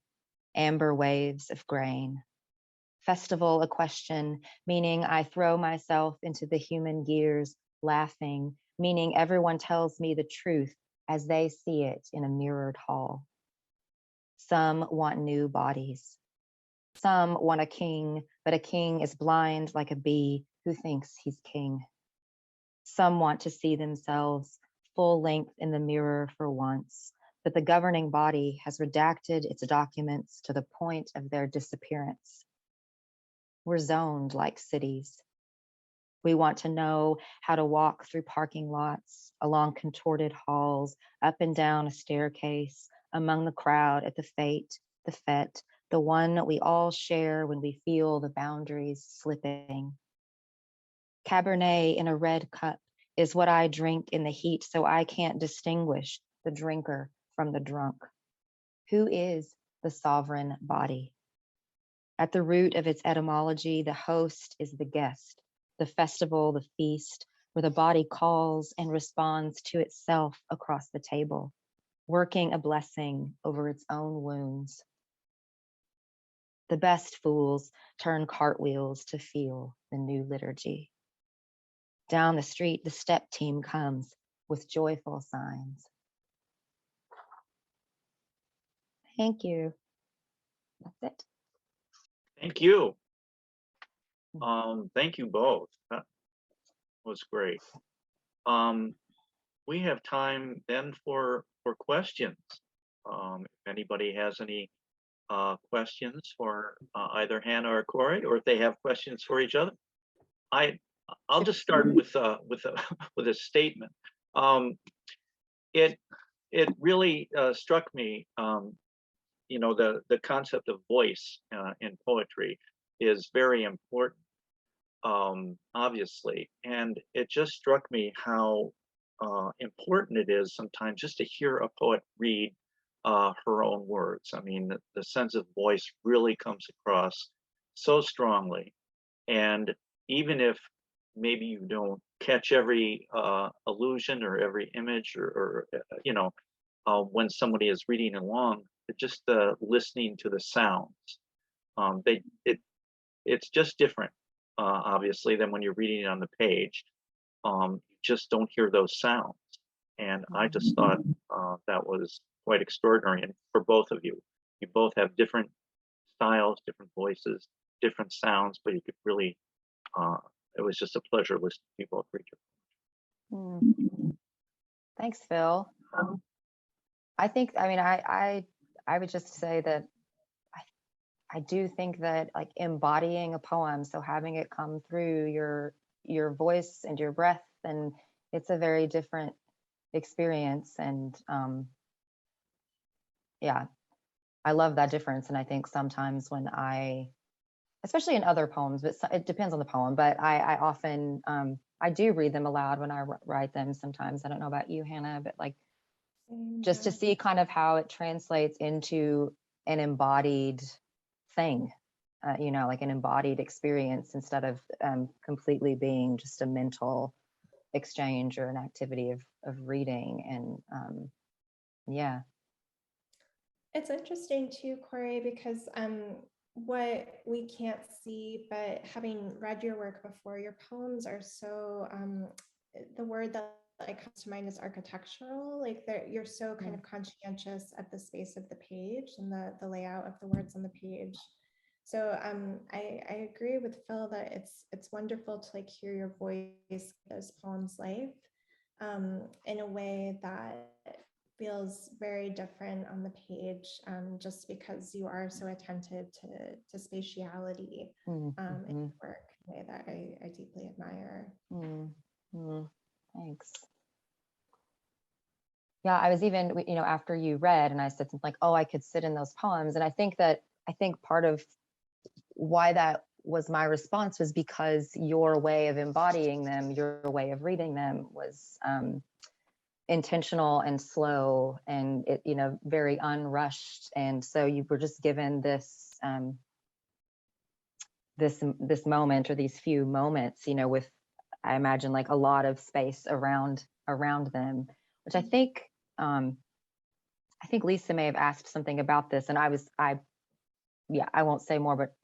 amber waves of grain. Festival a question, meaning I throw myself into the human gears, laughing, meaning everyone tells me the truth as they see it in a mirrored hall. Some want new bodies. Some want a king, but a king is blind like a bee who thinks he's king. Some want to see themselves full length in the mirror for once, but the governing body has redacted its documents to the point of their disappearance. We're zoned like cities. We want to know how to walk through parking lots, along contorted halls, up and down a staircase, among the crowd at the fete, the one we all share when we feel the boundaries slipping. Cabernet in a red cup is what I drink in the heat, so I can't distinguish the drinker from the drunk. Who is the sovereign body? At the root of its etymology, the host is the guest, the festival, the feast, where the body calls and responds to itself across the table, working a blessing over its own wounds. The best fools turn cartwheels to feel the new liturgy. Down the street, the step team comes with joyful signs. Thank you. That's it. Thank you. Thank you both. That was great. We have time then for questions. If anybody has any questions for either Hannah or Cory, or if they have questions for each other, I'll just start with a statement. It really struck me. You know, the concept of voice in poetry is very important, obviously, and it just struck me how important it is sometimes just to hear a poet read her own words. I mean, the sense of voice really comes across so strongly, and even if maybe you don't catch every allusion or every image, or you know, when somebody is reading along, just listening to the sounds, it's just different, obviously, than when you're reading it on the page. You just don't hear those sounds, and I just thought that was quite extraordinary. And for both of you, you both have different styles, different voices, different sounds, but you could really, it was just a pleasure listening to you both read your. Thanks, Phil. I think, I mean, I would just say that I do think that, like, embodying a poem, so having it come through your voice and your breath, and it's a very different experience. And yeah, I love that difference. And I think sometimes when especially in other poems, but it depends on the poem, but I often, I do read them aloud when I write them sometimes. I don't know about you, Hannah, but like, just to see kind of how it translates into an embodied thing, you know, like an embodied experience, instead of completely being just a mental exchange or an activity of reading. And yeah. It's interesting too, Cory, because what we can't see, but having read your work before, your poems are so, the word that comes to mind is architectural. Like, you're so kind of conscientious of the space of the page and the layout of the words on the page. So I agree with Phil that it's wonderful to like hear your voice, those poems life, in a way that feels very different on the page, just because you are so attentive to spatiality in your work, in a way that I deeply admire. Thanks. Yeah, I was even, you know, after you read and I said something like, oh, I could sit in those poems. And I think part of why that was my response was because your way of embodying them, your way of reading them was intentional and slow, and it, you know, very unrushed. And so you were just given this this moment, or these few moments, you know, with, I imagine, like a lot of space around them, which I think Lisa may have asked something about this, and I won't say more, but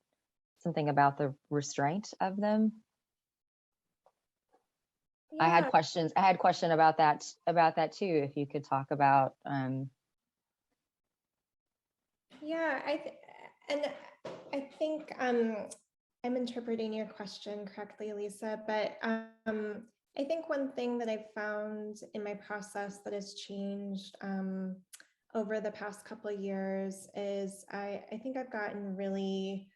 something about the restraint of them. Yeah. I had question about that too, if you could talk about yeah, I think I'm interpreting your question correctly, Lisa, but I think one thing that I've found in my process that has changed over the past couple of years is I think I've gotten really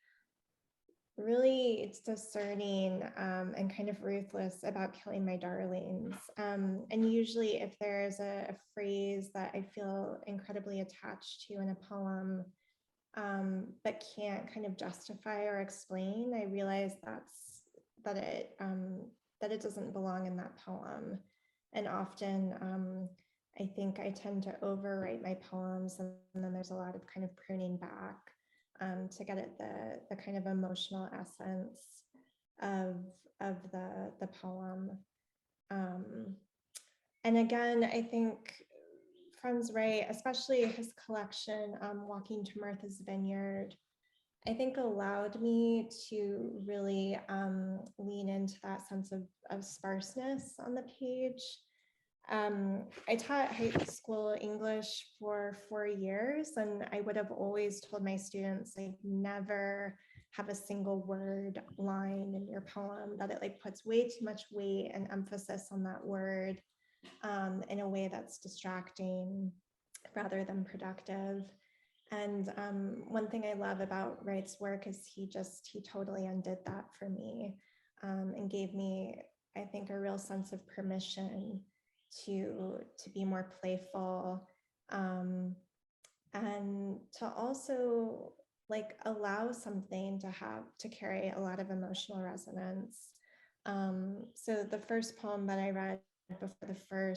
discerning and kind of ruthless about killing my darlings. And usually if there's a phrase that I feel incredibly attached to in a poem, but can't kind of justify or explain, I realize that it doesn't belong in that poem. And often I think I tend to overwrite my poems, and then there's a lot of kind of pruning back. to get at the kind of emotional essence of the poem. And again, I think Franz Wright, especially his collection, Walking to Martha's Vineyard, I think allowed me to really lean into that sense of sparseness on the page. I taught high school English for 4 years, and I would have always told my students, like, never have a single word line in your poem, that it like puts way too much weight and emphasis on that word in a way that's distracting rather than productive. And one thing I love about Wright's work is he totally undid that for me, and gave me, I think, a real sense of permission to be more playful, and to also like allow something to carry a lot of emotional resonance. So the first poem that I read before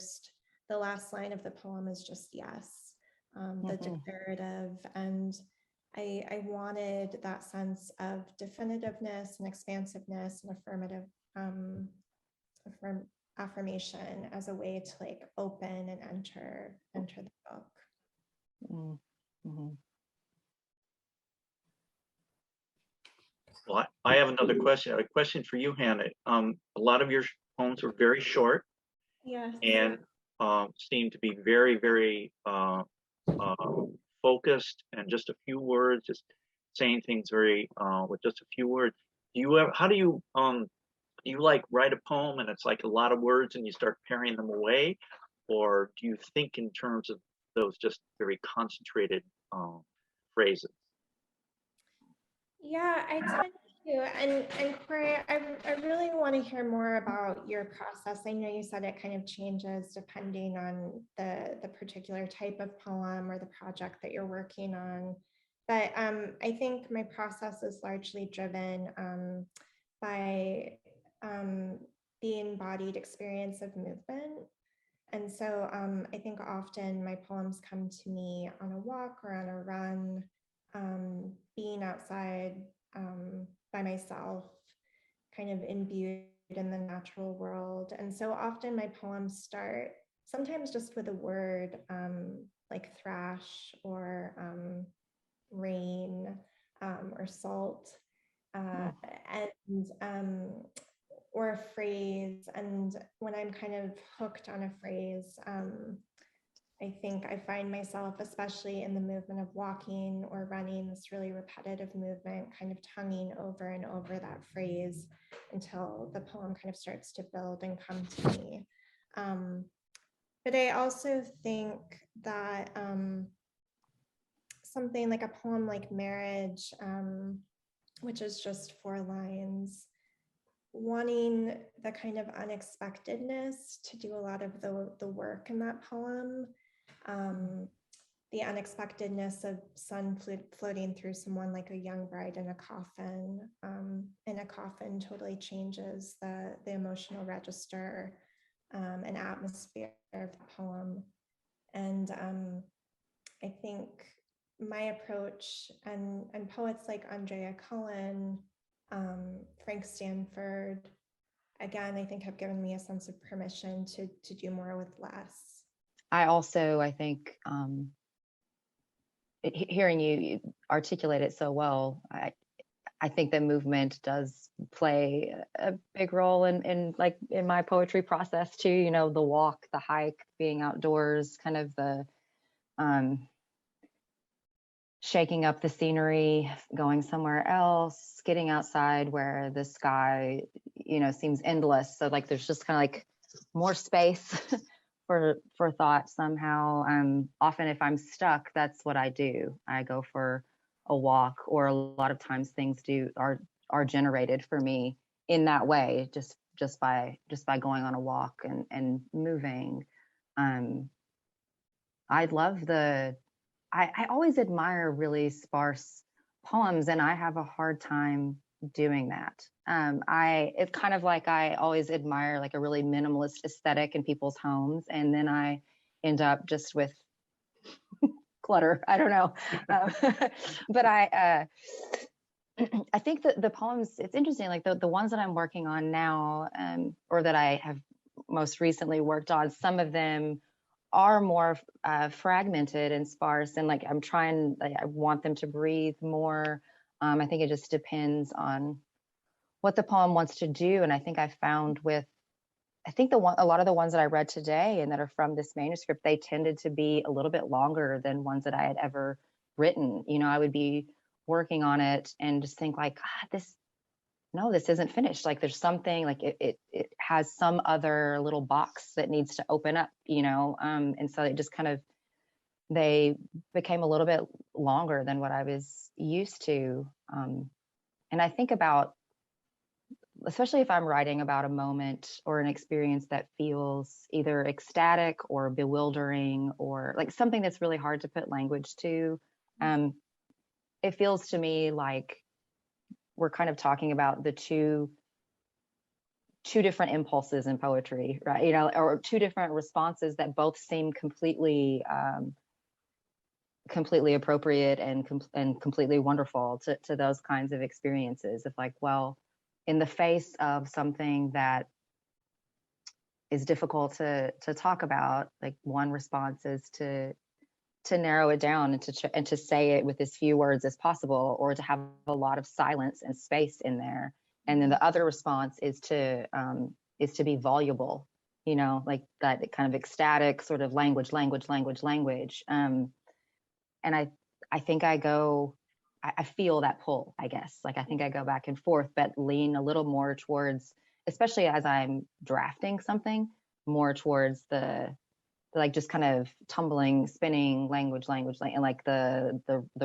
the last line of the poem is just yes, the declarative. And I wanted that sense of definitiveness and expansiveness and affirmative affirmation as a way to like open and enter the book. Mm-hmm. Well, I have another question. I have a question for you, Hannah. A lot of your poems were very short, Yes. and seem to be very, very focused, and just a few words, just saying things very with just a few words. How do you like write a poem and it's like a lot of words and you start paring them away, or do you think in terms of those just very concentrated phrases? Yeah, I tend to. And Cory, I really want to hear more about your process. I know you said it kind of changes depending on the particular type of poem or the project that you're working on. But I think my process is largely driven by the embodied experience of movement. And so I think often my poems come to me on a walk or on a run, being outside by myself, kind of imbued in the natural world. And so often my poems start sometimes just with a word, like thrash or rain or salt, and or a phrase. And when I'm kind of hooked on a phrase, I think I find myself, especially in the movement of walking or running, this really repetitive movement, kind of tonguing over and over that phrase until the poem kind of starts to build and come to me. But I also think that something like a poem like Marriage, which is just 4 lines, wanting the kind of unexpectedness to do a lot of the work in that poem. The unexpectedness of sun floating through someone like a young bride in a coffin. In a coffin totally changes the emotional register and atmosphere of the poem. And I think my approach, and poets like Andrea Cullen, Frank Stanford, again, I think have given me a sense of permission to do more with less. I think hearing you articulate it so well, I think that movement does play a big role in my poetry process too. You know, the walk, the hike, being outdoors, kind of the shaking up the scenery, going somewhere else, getting outside where the sky, you know, seems endless. So like there's just kind of like more space for thought somehow. Often if I'm stuck, that's what I do. I go for a walk, or a lot of times things are generated for me in that way, just by going on a walk and moving. I always admire really sparse poems, and I have a hard time doing that. It's kind of like I always admire like a really minimalist aesthetic in people's homes, and then I end up just with clutter. I don't know. But I think that the poems, it's interesting, like the ones that I'm working on now, or that I have most recently worked on, some of them are more fragmented and sparse, and like I want them to breathe more. I think it just depends on what the poem wants to do. And I think I found with, a lot of the ones that I read today and that are from this manuscript, they tended to be a little bit longer than ones that I had ever written. You know, I would be working on it and just think like, God, this isn't finished. Like there's something, like it has some other little box that needs to open up, you know? And so it just kind of, they became a little bit longer than what I was used to. And I think about, especially if I'm writing about a moment or an experience that feels either ecstatic or bewildering or like something that's really hard to put language to, it feels to me like we're kind of talking about the two different impulses in poetry, right? You know, or two different responses that both seem completely appropriate and completely wonderful to those kinds of experiences of like, well, in the face of something that is difficult to talk about, like one response is to narrow it down and to say it with as few words as possible, or to have a lot of silence and space in there. And then the other response is to be voluble, you know, like that kind of ecstatic sort of language. And I think I feel that pull, I guess. Like I think I go back and forth, but lean a little more towards, especially as I'm drafting something, more towards the like just kind of tumbling, spinning language, and like the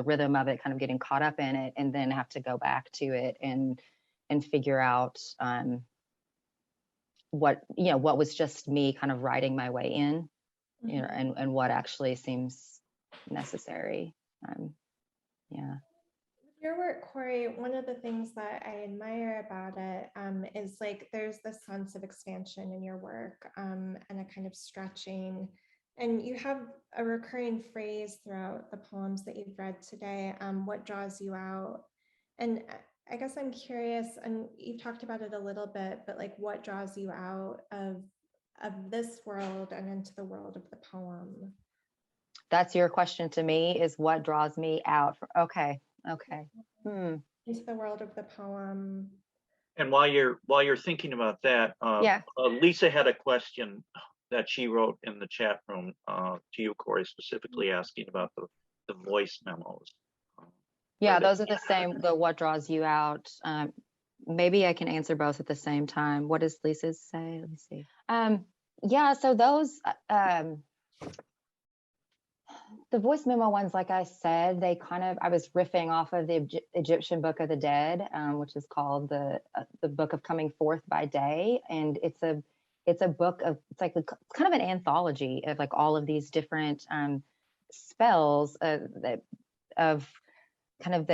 rhythm of it, kind of getting caught up in it, and then have to go back to it and figure out what was just me kind of writing my way in, you know, and what actually seems necessary. Yeah. Your work, Cory, one of the things that I admire about it is like there's this sense of expansion in your work and a kind of stretching. And you have a recurring phrase throughout the poems that you've read today, what draws you out? And I guess I'm curious, and you've talked about it a little bit, but like what draws you out of this world and into the world of the poem? That's your question to me, is what draws me out. Okay. Into the world of the poem. And while you're thinking about that, Yeah. Lisa had a question that she wrote in the chat room to you, Cory, specifically asking about the voice memos. Yeah, those are the same. The what draws you out. Maybe I can answer both at the same time. What does Lisa's say? Let me see. Yeah, so those. The voice memo ones, like I said, I was riffing off of the Egyptian Book of the Dead, which is called the Book of Coming Forth by Day. And it's a book of, it's like kind of an anthology of like all of these different spells that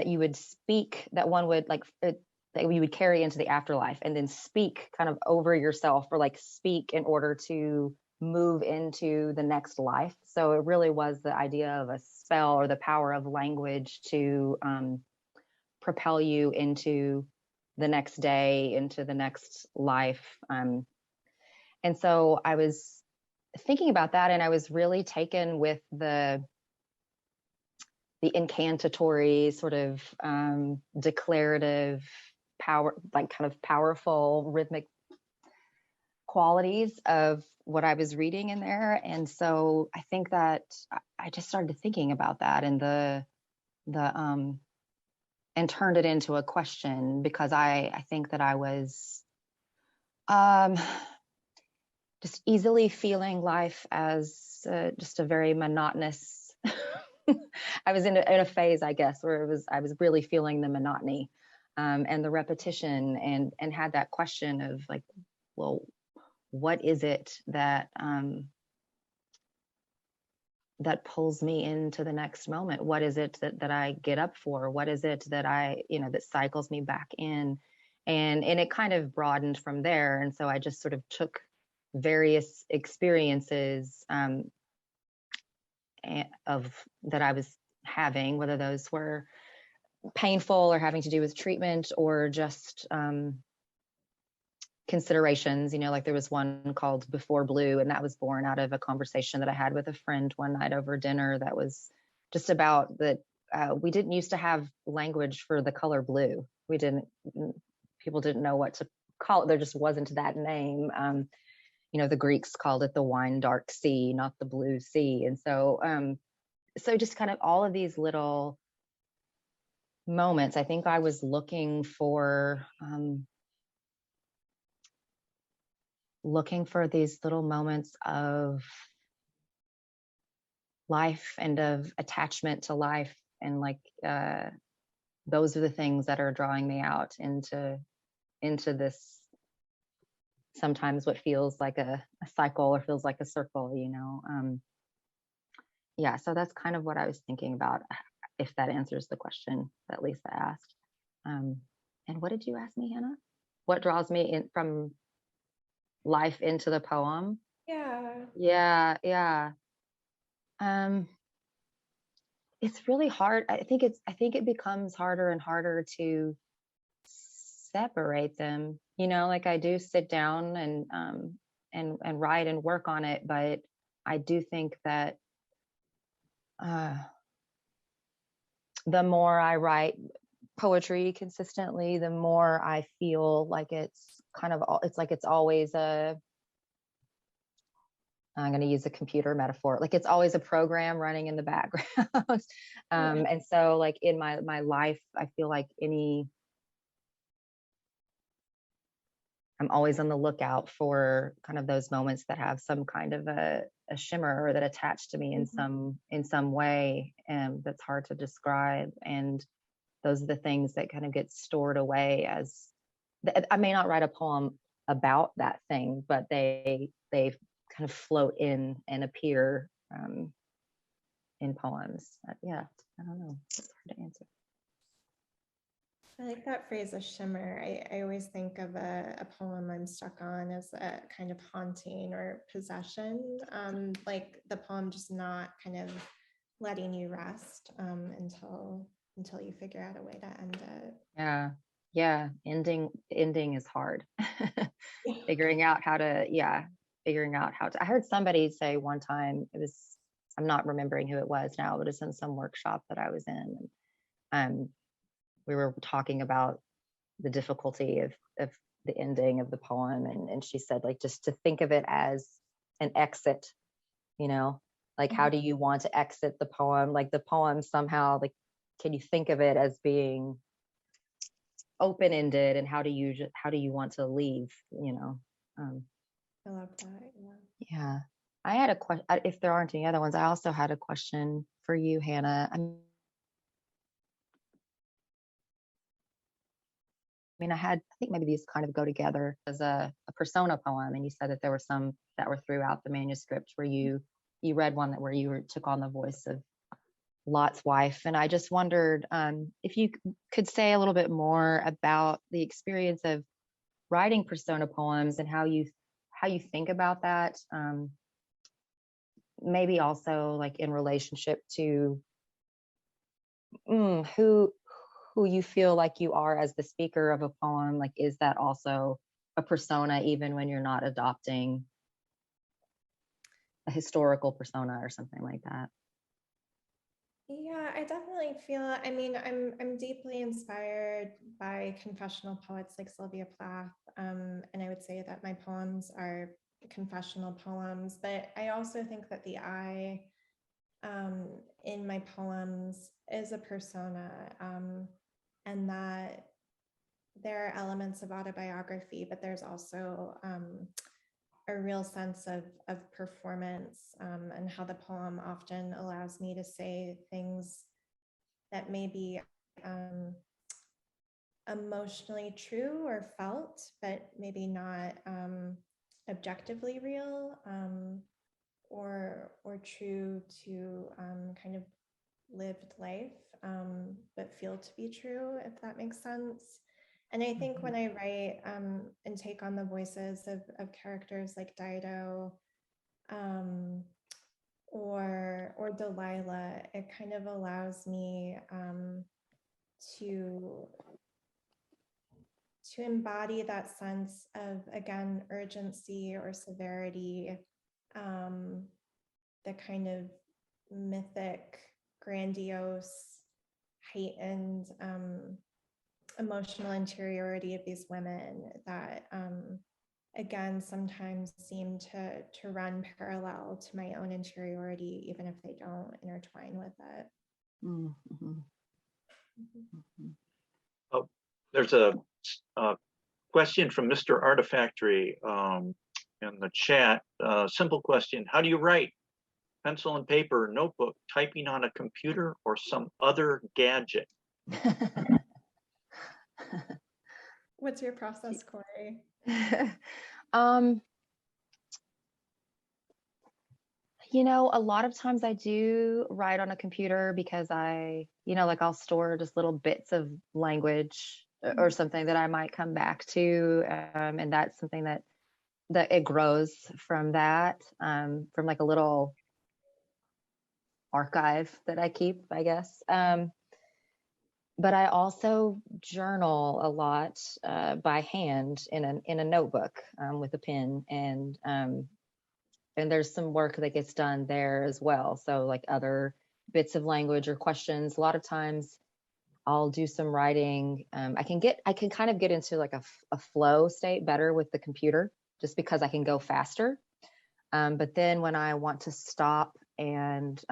you would speak, that one would like, that you would carry into the afterlife, and then speak kind of over yourself, or like speak in order to move into the next life. So it really was the idea of a spell, or the power of language to propel you into the next day, into the next life. And so I was thinking about that, and I was really taken with the incantatory sort of declarative power, like kind of powerful rhythmic qualities of what I was reading in there. And so I think that I just started thinking about that, and and turned it into a question, because I think that I was just easily feeling life as just a very monotonous. I was in a phase, I guess, where I was really feeling the monotony and the repetition, and had that question of like, well, what is it that that pulls me into the next moment? What is it that I get up for? What is it that that cycles me back in? And it kind of broadened from there. And so I just sort of took various experiences that I was having, whether those were painful or having to do with treatment or just considerations. Like there was one called Before Blue, and that was born out of a conversation that I had with a friend one night over dinner that was just about that. We didn't used to have language for the color blue. People didn't know what to call it. There just wasn't that name. The Greeks called it the wine dark sea, not the blue sea. And so just kind of all of these little moments, I think I was looking for these little moments of life and of attachment to life. And those are the things that are drawing me out into this, sometimes what feels like a cycle or feels like a circle, yeah, so that's kind of what I was thinking about, if that answers the question that Lisa asked. And what did you ask me, Hannah? What draws me in from life into the poem? Yeah. It's really hard. I think it becomes harder and harder to separate them. I do sit down and write and work on it, but I do think that the more I write poetry consistently, the more I feel like it's always I'm going to use a computer metaphor. Like it's always a program running in the background. And so in my life, I feel like I'm always on the lookout for kind of those moments that have some kind of a shimmer or that attach to me in some way, and that's hard to describe. And those are the things that kind of get stored away as I may not write a poem about that thing, but they kind of float in and appear in poems. Yeah, I don't know. It's hard to answer. I like that phrase, a shimmer. I always think of a poem I'm stuck on as a kind of haunting or possession, like the poem just not kind of letting you rest until you figure out a way to end it. Yeah. Ending is hard. Figuring out how to. I heard somebody say one time, I'm not remembering who it was now, but it's in some workshop that I was in. And we were talking about the difficulty of the ending of the poem. And she said, just to think of it as an exit, how do you want to exit the poem? The poem somehow, can you think of it as being open-ended, and how do you want to leave, I love that. Yeah. I had a question. If there aren't any other ones, I also had a question for you, Hannah. I I think maybe these kind of go together as a persona poem. And you said that there were some that were throughout the manuscript where you read one where you took on the voice of Lot's wife. And I just wondered if you could say a little bit more about the experience of writing persona poems and how you think about that. Maybe also in relationship to who you feel like you are as the speaker of a poem. Is that also a persona, even when you're not adopting a historical persona or something like that? Yeah, I definitely feel, I'm deeply inspired by confessional poets like Sylvia Plath. And I would say that my poems are confessional poems, but I also think that the I in my poems is a persona, and that there are elements of autobiography, but there's also a real sense of performance, and how the poem often allows me to say things that may be emotionally true or felt, but maybe not objectively real, or true to kind of lived life, but feel to be true, if that makes sense. And I think when I write and take on the voices of characters like Dido, or Delilah, it kind of allows me to embody that sense of, again, urgency or severity, the kind of mythic, grandiose, heightened emotional interiority of these women that again sometimes seem to run parallel to my own interiority, even if they don't intertwine with it. Mm-hmm. Oh, there's a question from Mr. ArtiFactory in the chat. Simple question: how do you write? Pencil and paper, notebook, typing on a computer, or some other gadget? What's your process, Cory? You know, a lot of times I do write on a computer because like I'll store just little bits of language or something that I might come back to. And that's something that it grows from that, from like a little archive that I keep, I guess. But I also journal a lot by hand in a notebook with a pen, and there's some work that gets done there as well. So like other bits of language or questions. A lot of times I'll do some writing. I can kind of get into like a flow state better with the computer, just because I can go faster. But then when I want to stop and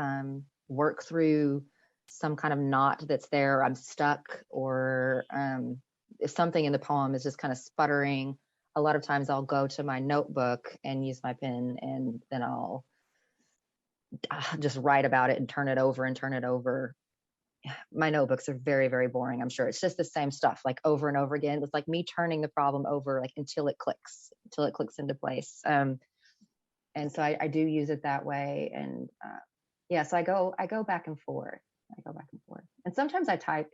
work through some kind of knot that's there, I'm stuck, or if something in the poem is just kind of sputtering, a lot of times I'll go to my notebook and use my pen, and then I'll just write about it and turn it over and turn it over. My notebooks are very, very boring. I'm sure it's just the same stuff, like over and over again. It's like me turning the problem over, like until it clicks into place. And so I do use it that way. And yeah, so I go back and forth. And sometimes I type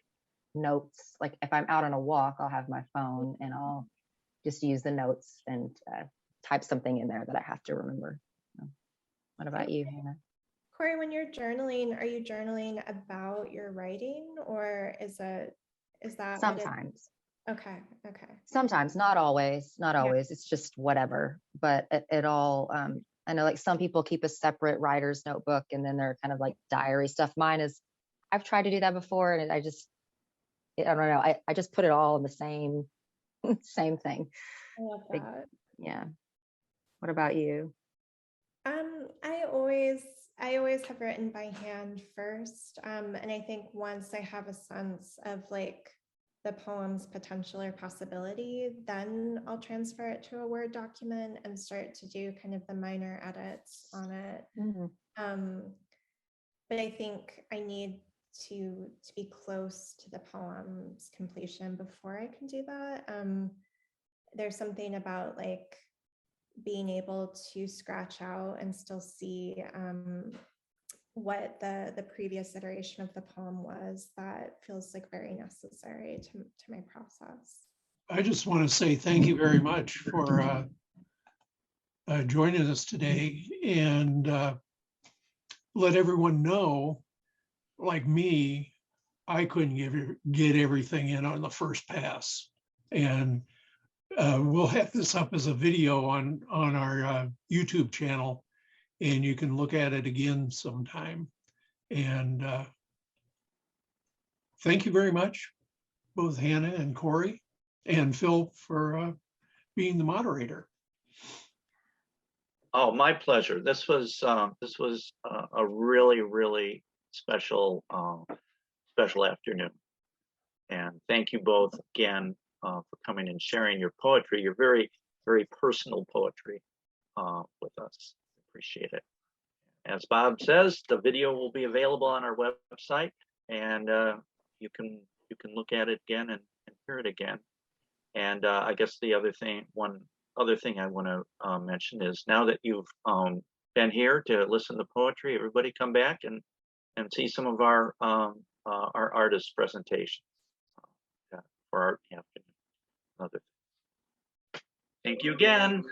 notes. Like if I'm out on a walk, I'll have my phone and I'll just use the notes and type something in there that I have to remember. So, what about you, Hannah? Cory, when you're journaling, are you journaling about your writing, or is that Sometimes. Okay. Sometimes, not always. It's just whatever. But it all, I know like some people keep a separate writer's notebook and then they're kind of like diary stuff. Mine is, I've tried to do that before, and I don't know. I just put it all in the same thing. I love that. Yeah. What about you? I always have written by hand first. And I think once I have a sense of like the poem's potential or possibility, then I'll transfer it to a Word document and start to do kind of the minor edits on it. Mm-hmm. But I think I need to be close to the poem's completion before I can do that. There's something about like being able to scratch out and still see what the previous iteration of the poem was, that feels like very necessary to my process. I just want to say thank you very much for joining us today, and let everyone know, like me, I couldn't get everything in on the first pass. And we'll have this up as a video on our YouTube channel, and you can look at it again sometime. And thank you very much, both Hannah and Cory, and Phil for being the moderator. Oh, my pleasure. This was a really, really special afternoon, and thank you both again for coming and sharing your poetry, your very, very personal poetry with us. Appreciate it. As Bob says, the video will be available on our website, and you can look at it again and hear it again. And I guess one other thing I want to mention is, now that you've been here to listen to poetry, everybody come back and see some of our artist presentations for art afternoon. Thank you again.